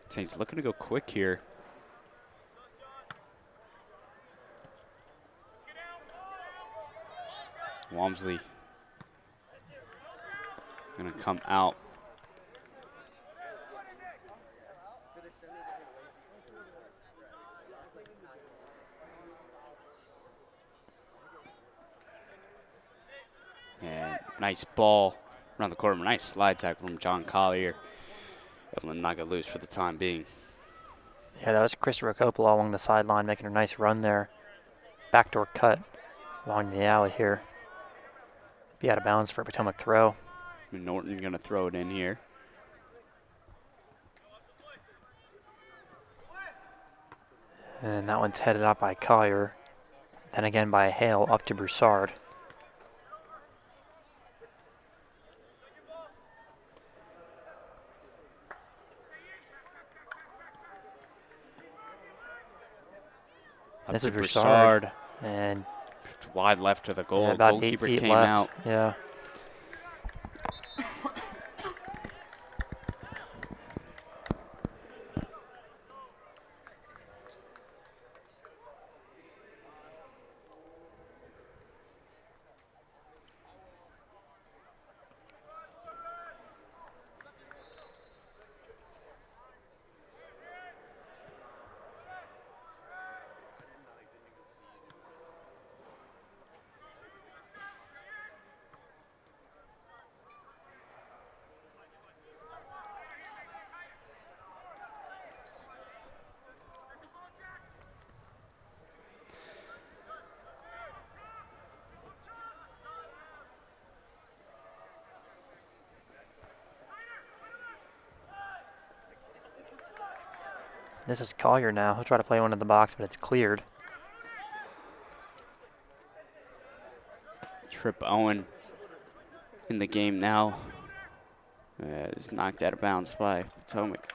S1: Saints looking to go quick here. Walmsley gonna come out. And nice ball around the corner. Nice slide tackle from John Collier. Able to knock it loose for the time being.
S2: Yeah, that was Chris Coppola along the sideline making a nice run there. Backdoor cut along the alley here. Be out of bounds for a Potomac throw.
S1: Norton gonna throw it in here.
S2: And that one's headed out by Collier. Then again by Hale up to Broussard. This is Broussard. And
S1: wide left to the goal.
S2: Yeah, about
S1: Goalkeeper
S2: 8 feet
S1: came
S2: left.
S1: out.
S2: Yeah. This is Collier now. He'll try to play one in the box, but it's cleared.
S1: Trip Owen in the game now. Is knocked out of bounds by Potomac.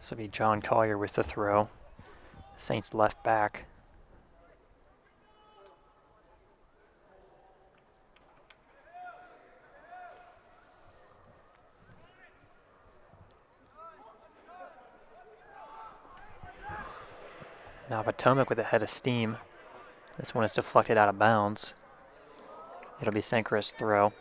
S2: This will be John Collier with the throw. Saints left back. Now Potomac with a head of steam. This one is deflected out of bounds. It'll be St. Chris throw.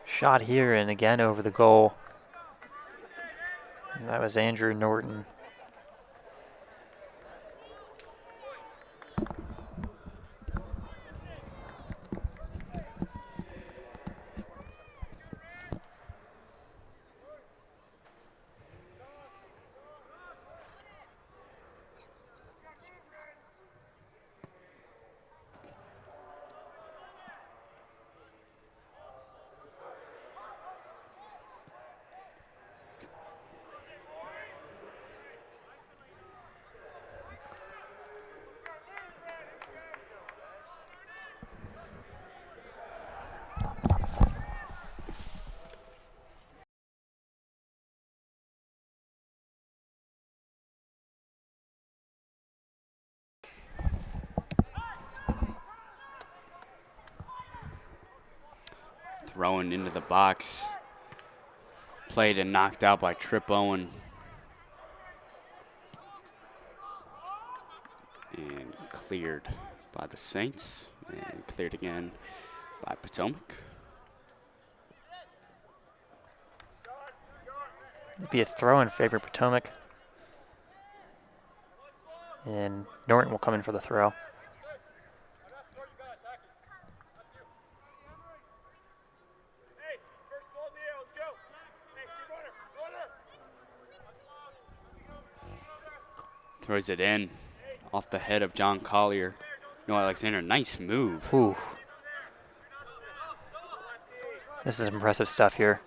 S2: Shot here and again over the goal. And that was Andrew Norton.
S1: Throwing into the box. played and knocked out by Trip Owen. And cleared by the Saints. And cleared again by Potomac.
S2: It'd be a throw in favor of Potomac. And Norton will come in for the throw.
S1: Throws it in off the head of John Collier. No, Alexander, nice move.
S2: Ooh. This is impressive stuff here.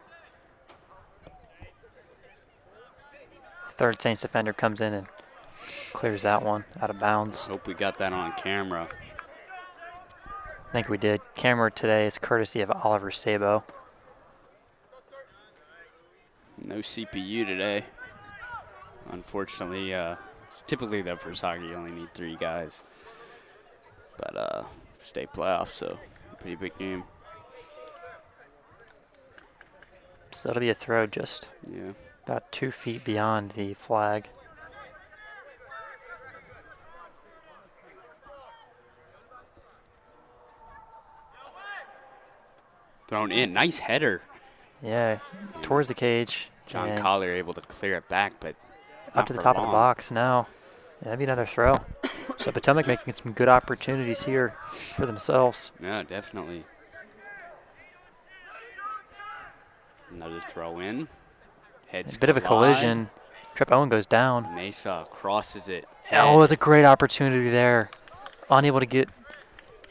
S2: Third Saints defender comes in and clears that one out of bounds.
S1: Hope we got that on camera.
S2: I think we did. Camera today is courtesy of Oliver Sabo.
S1: No CPU today. Unfortunately, typically though for soccer you only need 3 guys. But state playoffs, so pretty big game.
S2: So it'll be a throw just about 2 feet beyond the flag.
S1: Thrown in, nice header.
S2: Yeah, towards the cage.
S1: John Collier able to clear it back, but
S2: up to the top of the box now. Yeah, that'd be another throw. So Potomac making some good opportunities here for themselves.
S1: Yeah, definitely. Another throw in. Heads
S2: A bit of a collision. Trip Owen goes down.
S1: VISAA crosses it.
S2: Oh, it was a great opportunity there. Unable to get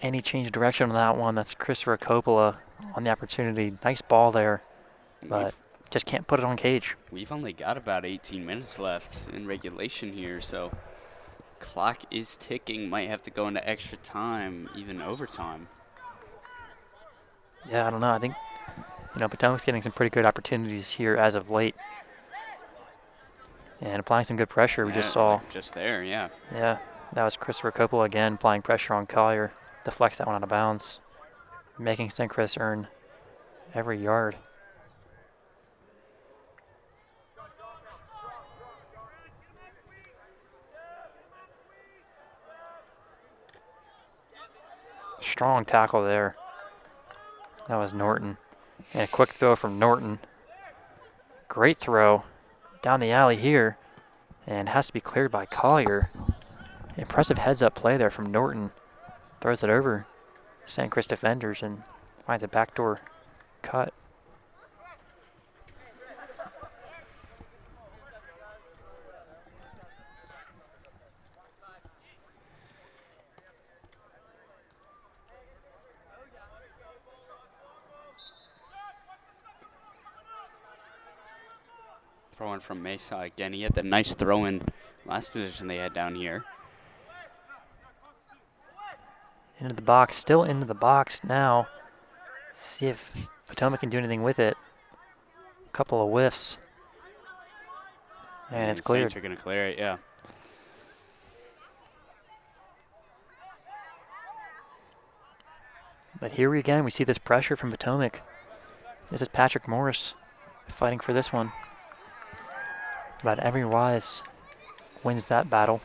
S2: any change of direction on that one. That's Christopher Coppola on the opportunity. Nice ball there, but just can't put it on cage.
S1: We've only got about 18 minutes left in regulation here, so clock is ticking. Might have to go into extra time, even overtime.
S2: Yeah, I don't know. I think, Potomac's getting some pretty good opportunities here as of late. And applying some good pressure, we just saw.
S1: Just there, yeah.
S2: Yeah, that was Christopher Coppola again, applying pressure on Collier. Deflects that one out of bounds, making St. Chris earn every yard. Strong tackle there. That was Norton. And a quick throw from Norton. Great throw down the alley here. And has to be cleared by Collier. Impressive heads-up play there from Norton. Throws it over St. Chris defenders and finds a backdoor cut.
S1: Throwing from Mesa again. He had the nice throw in last position they had down here.
S2: Into the box, still into the box now. See if Potomac can do anything with it. Couple of whiffs. And it's cleared.
S1: Saints are going to clear it, yeah.
S2: But here again, we see this pressure from Potomac. This is Patrick Morris fighting for this one. But Emery Wise wins that battle.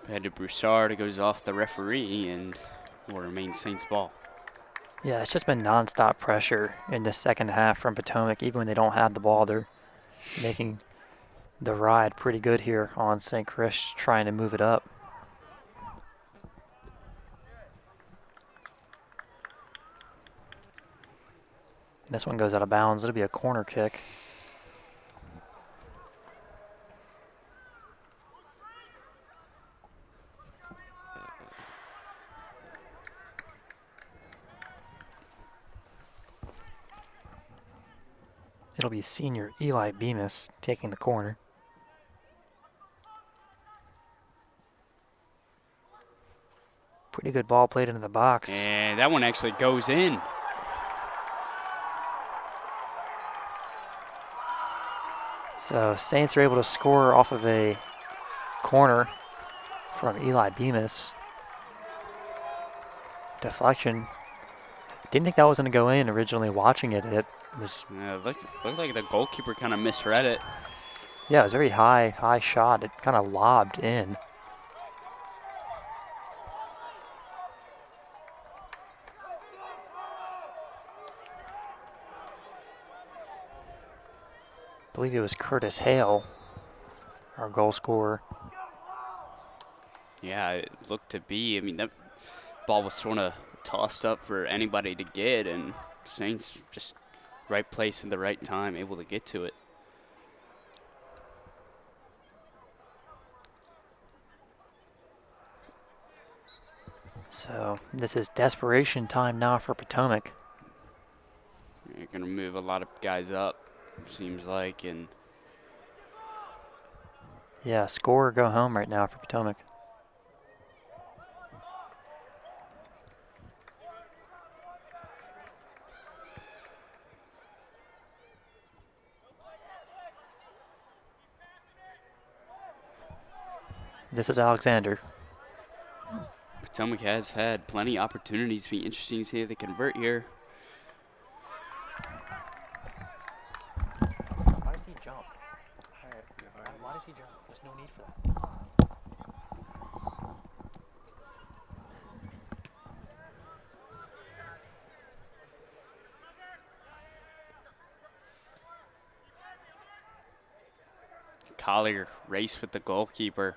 S1: Head to Broussard, goes off the referee and will remain Saints ball.
S2: Yeah, it's just been nonstop pressure in the second half from Potomac. Even when they don't have the ball, they're making the ride pretty good here on St. Chris, trying to move it up. This one goes out of bounds. It'll be a corner kick. It'll be senior Eli Bemis taking the corner. Pretty good ball played into the box.
S1: And that one actually goes in.
S2: So Saints are able to score off of a corner from Eli Bemis. Deflection didn't think that was going to go in originally watching it. It was,
S1: looked like the goalkeeper kind of misread it.
S2: yeah, it was a very high shot. It kind of lobbed in. I believe it was Curtis Hale, our goal scorer.
S1: Yeah, it looked to be. I mean, that ball was sort of tossed up for anybody to get, and Saints just right place in the right time, able to get to it.
S2: So this is desperation time now for Potomac.
S1: You're going to move a lot of guys up, seems like, and
S2: Yeah, score or go home right now for Potomac. This is Alexander.
S1: Potomac has had plenty of opportunities. Be interesting to see if they convert here.
S2: Why does he jump? Why does he jump? There's no need for that.
S1: Collier race with the goalkeeper.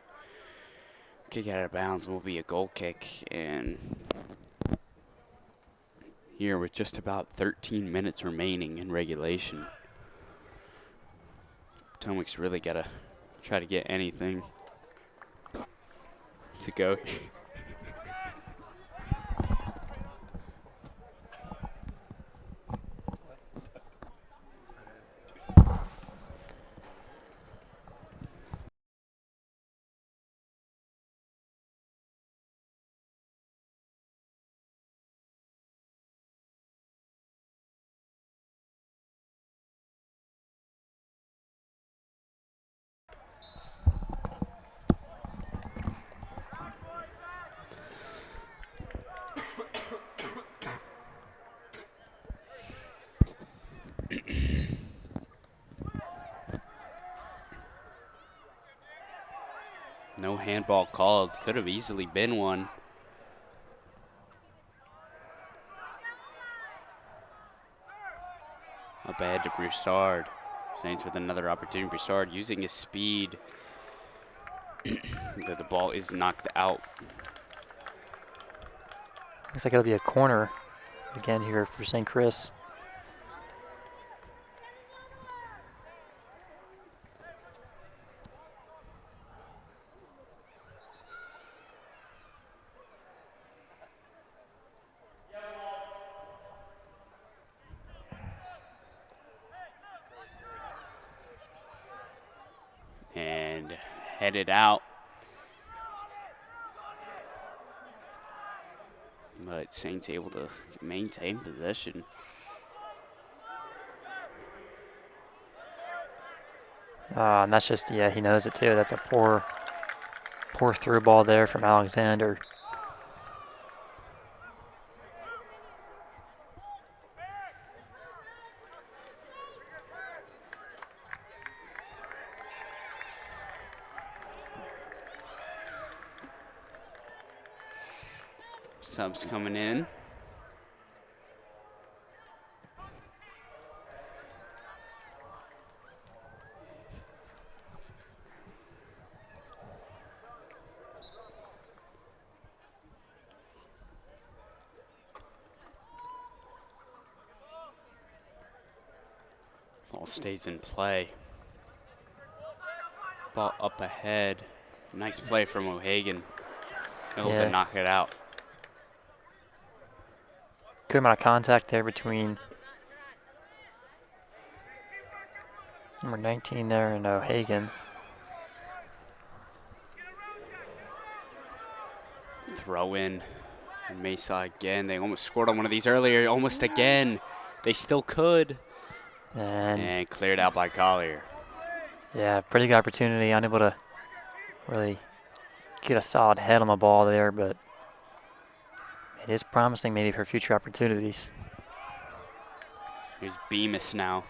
S1: Kick out of bounds will be a goal kick, and here with just about 13 minutes remaining in regulation, Potomac's really got to try to get anything to go. No handball called. Could have easily been one. Up ahead to Broussard. Saints with another opportunity. Broussard using his speed. The ball is knocked out.
S2: Looks like it'll be a corner again here for St. Chris.
S1: And headed out. But Saints able to maintain possession.
S2: And that's just, yeah, he knows it too. That's a poor through ball there from Alexander.
S1: Subs coming in. Ball stays in play. Ball up ahead. Nice play from O'Hagan. Able to knock it out.
S2: Good amount of contact there between number 19 there and O'Hagan.
S1: Throw in. And Mesa again. They almost scored on one of these earlier. Almost again. They still could. And cleared out by Collier.
S2: Yeah, pretty good opportunity. Unable to really get a solid head on the ball there, but it is promising maybe for future opportunities.
S1: Here's Bemis now.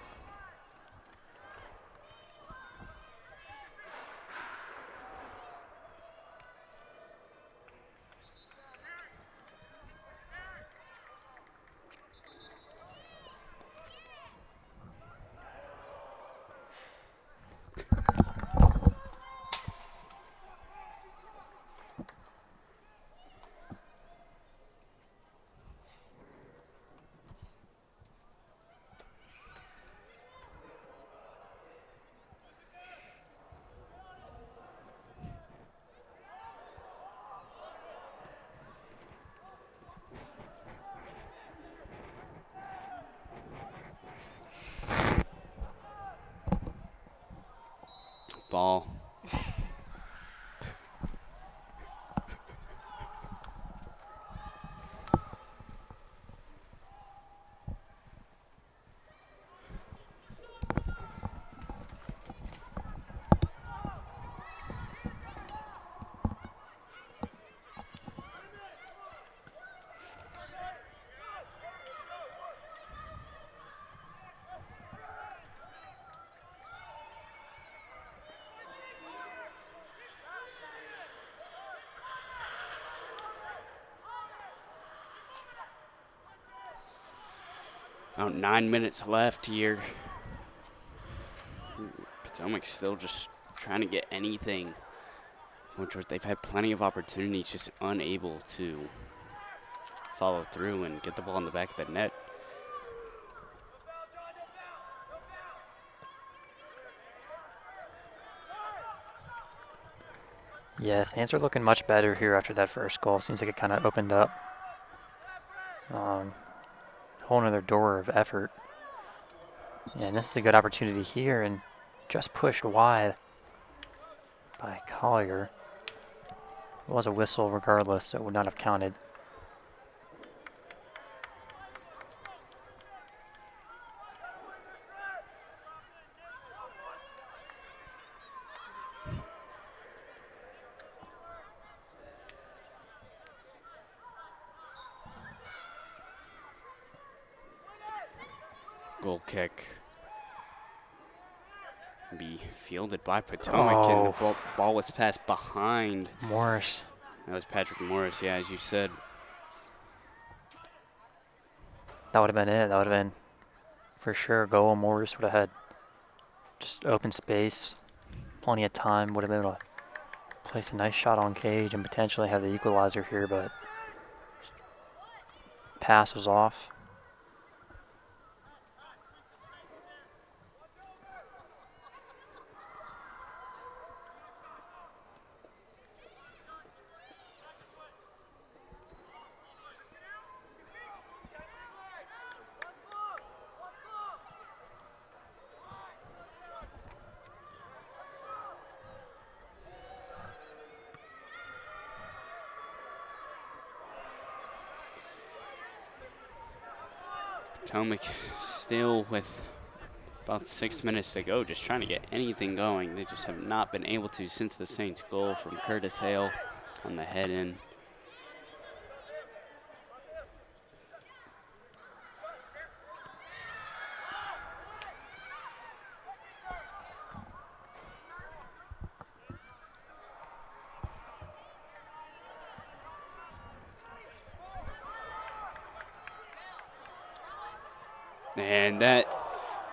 S1: Ball. About 9 minutes left here. Potomac's still just trying to get anything. They've had plenty of opportunities, just unable to follow through and get the ball in the back of the net.
S2: Yes, Saints are looking much better here after that first goal. Seems like it kind of opened up whole another door of effort. And this is a good opportunity here, and just pushed wide by Collier. It was a whistle regardless, so it would not have counted.
S1: Goal kick. Be fielded by Potomac, and the ball was passed behind
S2: Morris.
S1: That was Patrick Morris, yeah, as you said.
S2: That would have been it. That would have been for sure a goal. Morris would have had just open space, plenty of time, would have been able to place a nice shot on cage and potentially have the equalizer here, but pass was off.
S1: Potomac still with about 6 minutes to go, just trying to get anything going. They just have not been able to since the Saints' goal from Curtis Hale on the head-in. And that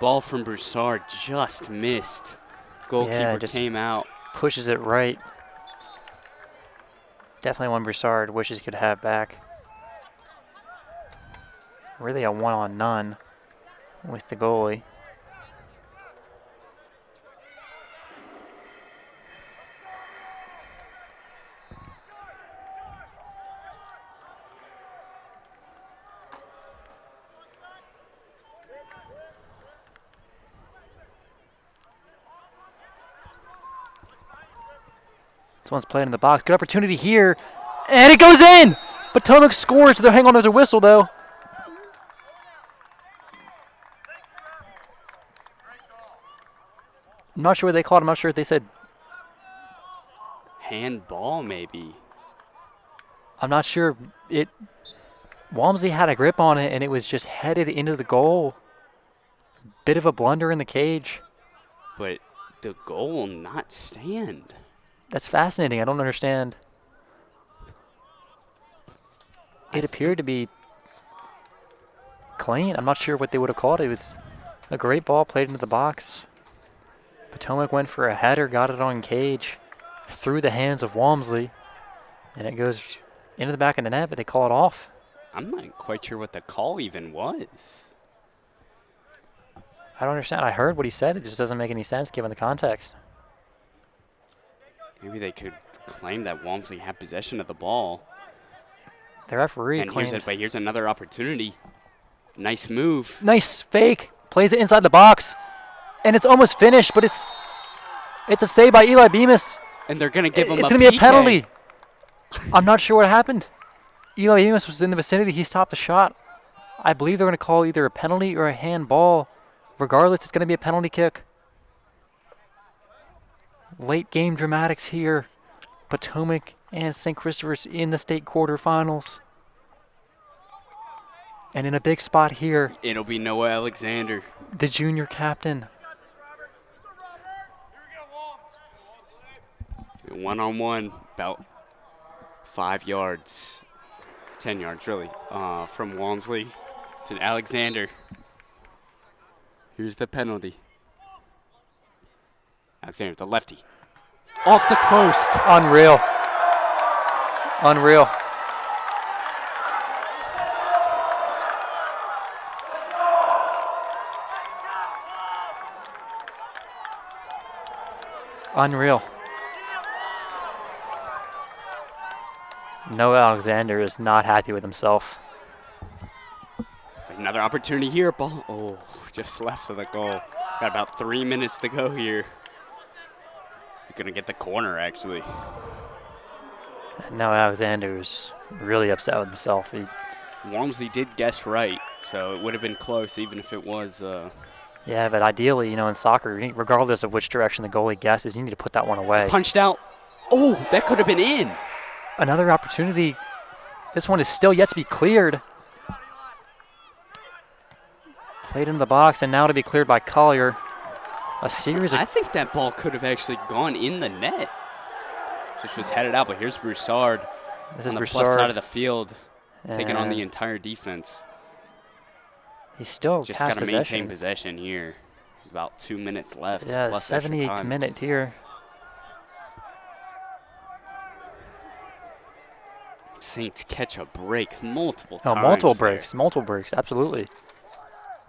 S1: ball from Broussard just missed. Goalkeeper came out.
S2: Pushes it right. Definitely one Broussard wishes he could have back. Really a one-on-none with the goalie. This one's played in the box. Good opportunity here. And it goes in! Potomac scores. Hang on, there's a whistle, though. I'm not sure what they called. I'm not sure if they said
S1: handball, maybe.
S2: I'm not sure. Walmsley had a grip on it, and it was just headed into the goal. bit of a blunder in the cage.
S1: But the goal will not stand.
S2: That's fascinating. I don't understand. It appeared to be clean. I'm not sure what they would have called it. It was a great ball played into the box. Potomac went for a header, got it on cage, through the hands of Walmsley, and it goes into the back of the net, but they call it off.
S1: I'm not quite sure what the call even was.
S2: I don't understand. I heard what he said. It just doesn't make any sense given the context.
S1: Maybe they could claim that Walmsley had possession of the ball.
S2: The referee
S1: And
S2: claimed.
S1: here's another opportunity. Nice move.
S2: Nice fake. Plays it inside the box. And it's almost finished, but it's a save by Eli Bemis.
S1: And they're going to give him
S2: It's
S1: a
S2: going to be a
S1: PK.
S2: penalty. I'm not sure what happened. Eli Bemis was in the vicinity. He stopped the shot. I believe they're going to call either a penalty or a handball. Regardless, it's going to be a penalty kick. Late game dramatics here. Potomac and St. Christopher's in the state quarterfinals. And in a big spot here,
S1: It'll be Noah Alexander.
S2: the junior captain.
S1: One-on-one, about 5 yards, 10 yards really, from Walmsley to Alexander. Here's the penalty. Alexander, the lefty. Off the post.
S2: Unreal. Unreal. Unreal. Noah Alexander is not happy with himself.
S1: Another opportunity here. Ball. Oh, just left of the goal. Got about 3 minutes to go here. You're going to get the corner,
S2: Noah Alexander is really upset with himself.
S1: Walmsley did guess right, so it would have been close even if it was.
S2: Yeah, but ideally, in soccer, regardless of which direction the goalie guesses, you need to put that one away.
S1: Punched out. Oh, that could have been in.
S2: Another opportunity. This one is still yet to be cleared. Played into the box, and now to be cleared by Collier. A series of...
S1: I think that ball could have actually gone in the net. Just was headed out, but here's Broussard
S2: This
S1: on
S2: is
S1: the
S2: Broussard.
S1: plus side of the field, taking on the
S2: And
S1: entire defense.
S2: He still
S1: Just
S2: has
S1: got to
S2: possession.
S1: maintain possession here. About 2 minutes left.
S2: Yeah,
S1: plus extra
S2: 78th
S1: time.
S2: minute here.
S1: Saints catch a break multiple
S2: Oh,
S1: times.
S2: multiple breaks, absolutely.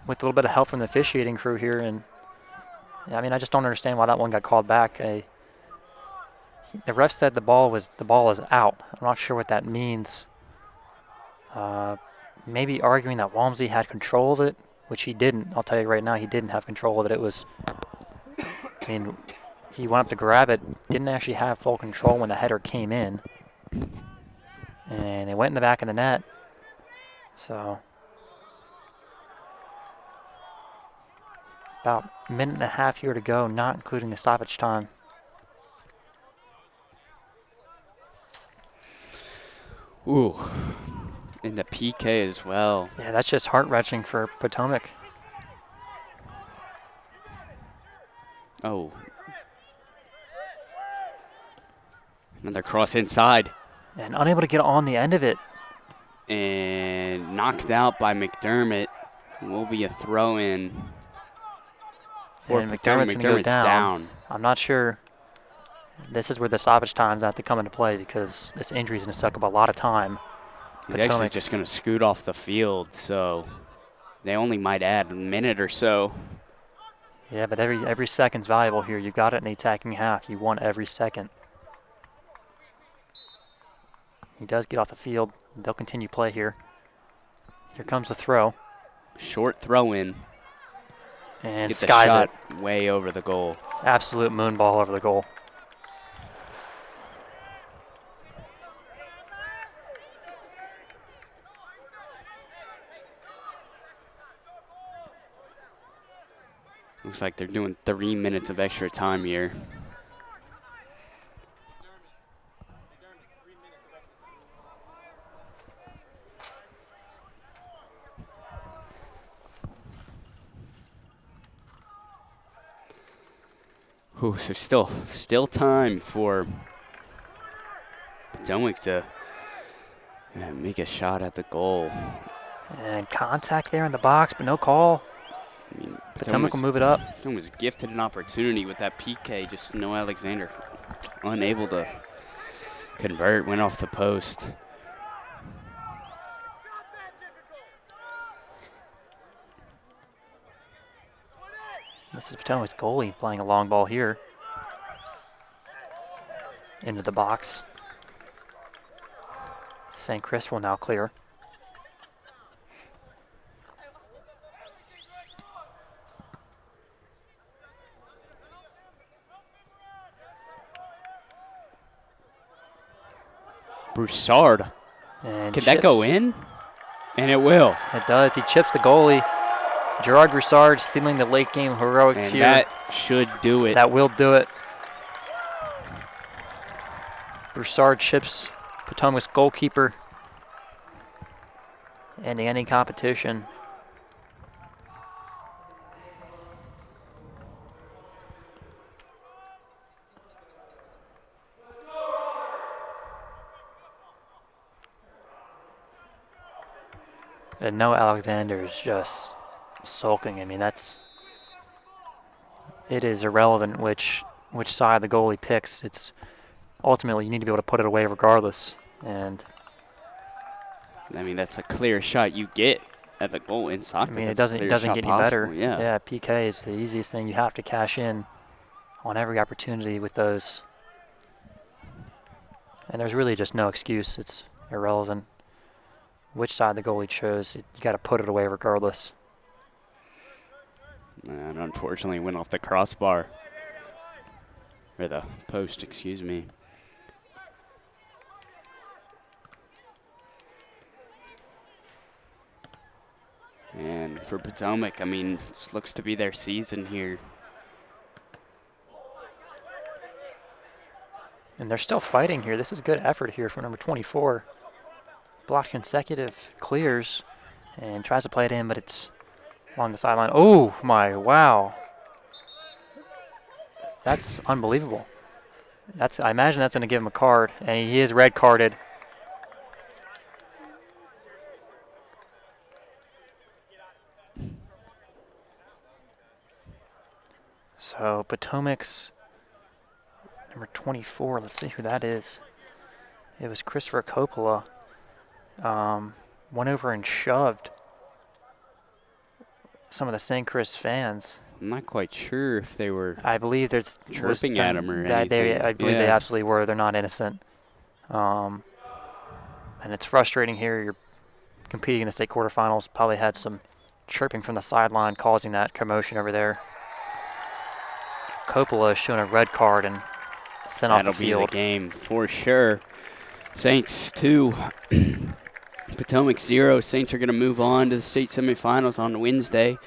S2: With a little bit of help from the officiating crew here, and I just don't understand why that one got called back. The ref said the ball is out. I'm not sure what that means. Maybe arguing that Walmsley had control of it, which he didn't. I'll tell you right now, he didn't have control of it. It was, he went up to grab it, didn't actually have full control when the header came in. And it went in the back of the net. So, about a minute and a half here to go, not including the stoppage time.
S1: Ooh, and the PK as well.
S2: Yeah, that's just heart-wrenching for Potomac.
S1: Oh. Another cross inside.
S2: And unable to get on the end of it.
S1: And knocked out by McDermott. Will be a throw-in.
S2: And McDermott's going to go
S1: down.
S2: I'm not sure. This is where the stoppage times have to come into play because this injury is going to suck up a lot of time.
S1: He's actually just going to scoot off the field, so they only might add a minute or so.
S2: Yeah, but every second's valuable here. You got it in the attacking half. You want every second. He does get off the field. They'll continue play here. Here comes the throw.
S1: Short throw in.
S2: And
S1: Get the
S2: skies
S1: shot
S2: it.
S1: way over the goal.
S2: Absolute moon ball over the goal.
S1: Looks like they're doing 3 minutes of extra time here. Ooh, so still time for Potomac to make a shot at the goal.
S2: And contact there in the box, but no call.
S1: I mean,
S2: Potomac will move it up.
S1: Potomac was gifted an opportunity with that PK, just no Alexander. Unable to convert, went off the post.
S2: This is Potomac's goalie playing a long ball here. Into the box. St. Chris will now clear.
S1: Broussard.
S2: And
S1: Can that go in? And it will.
S2: It does. He chips the goalie. Gerard Broussard stealing the late game heroics
S1: and
S2: here.
S1: That should do it.
S2: That will do it. Broussard chips Potomac's goalkeeper. Ending any competition. And no Alexander is just sulking. I mean, it is irrelevant which side the goalie picks. It's ultimately you need to be able to put it away regardless. And
S1: I mean, that's a clear shot you get at the goal in soccer.
S2: I mean, it
S1: That's
S2: doesn't get any better.
S1: Yeah,
S2: PK is the easiest thing. You have to cash in on every opportunity with those. And there's really just no excuse. It's irrelevant which side the goalie chose. You got to put it away regardless.
S1: And unfortunately went off the crossbar. Or the post, excuse me. And for Potomac, I mean, this looks to be their season here.
S2: And they're still fighting here. This is good effort here from number 24. Blocked consecutive clears and tries to play it in, but it's along the sideline. Oh, my, wow. That's unbelievable. I imagine that's going to give him a card, and he is red carded. So Potomac's number 24, let's see who that is. It was Christopher Coppola. Went over and shoved some of the St. Chris fans.
S1: I'm not quite sure if they were
S2: I believe there's
S1: chirping at him or anything.
S2: I believe they absolutely were. They're not innocent. And it's frustrating here. You're competing in the state quarterfinals. Probably had some chirping from the sideline causing that commotion over there. Coppola is shown a red card and sent off the field.
S1: That'll be the game for sure. Saints 2, Potomac 0. Saints are going to move on to the state semifinals on Wednesday.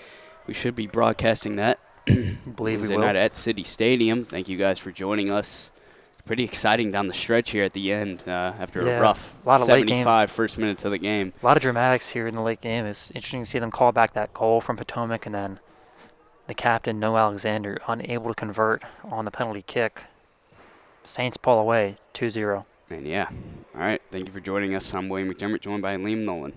S1: We should be broadcasting that.
S2: Believe we will.
S1: Night at City Stadium. Thank you guys for joining us. Pretty exciting down the stretch here at the end after a rough 75 first minutes of the game.
S2: A lot of dramatics here in the late game. It's interesting to see them call back that goal from Potomac, and then the captain, Noah Alexander, unable to convert on the penalty kick. Saints pull away 2-0.
S1: And yeah, all right. Thank you for joining us. I'm William McDermott, joined by Liam Nolan.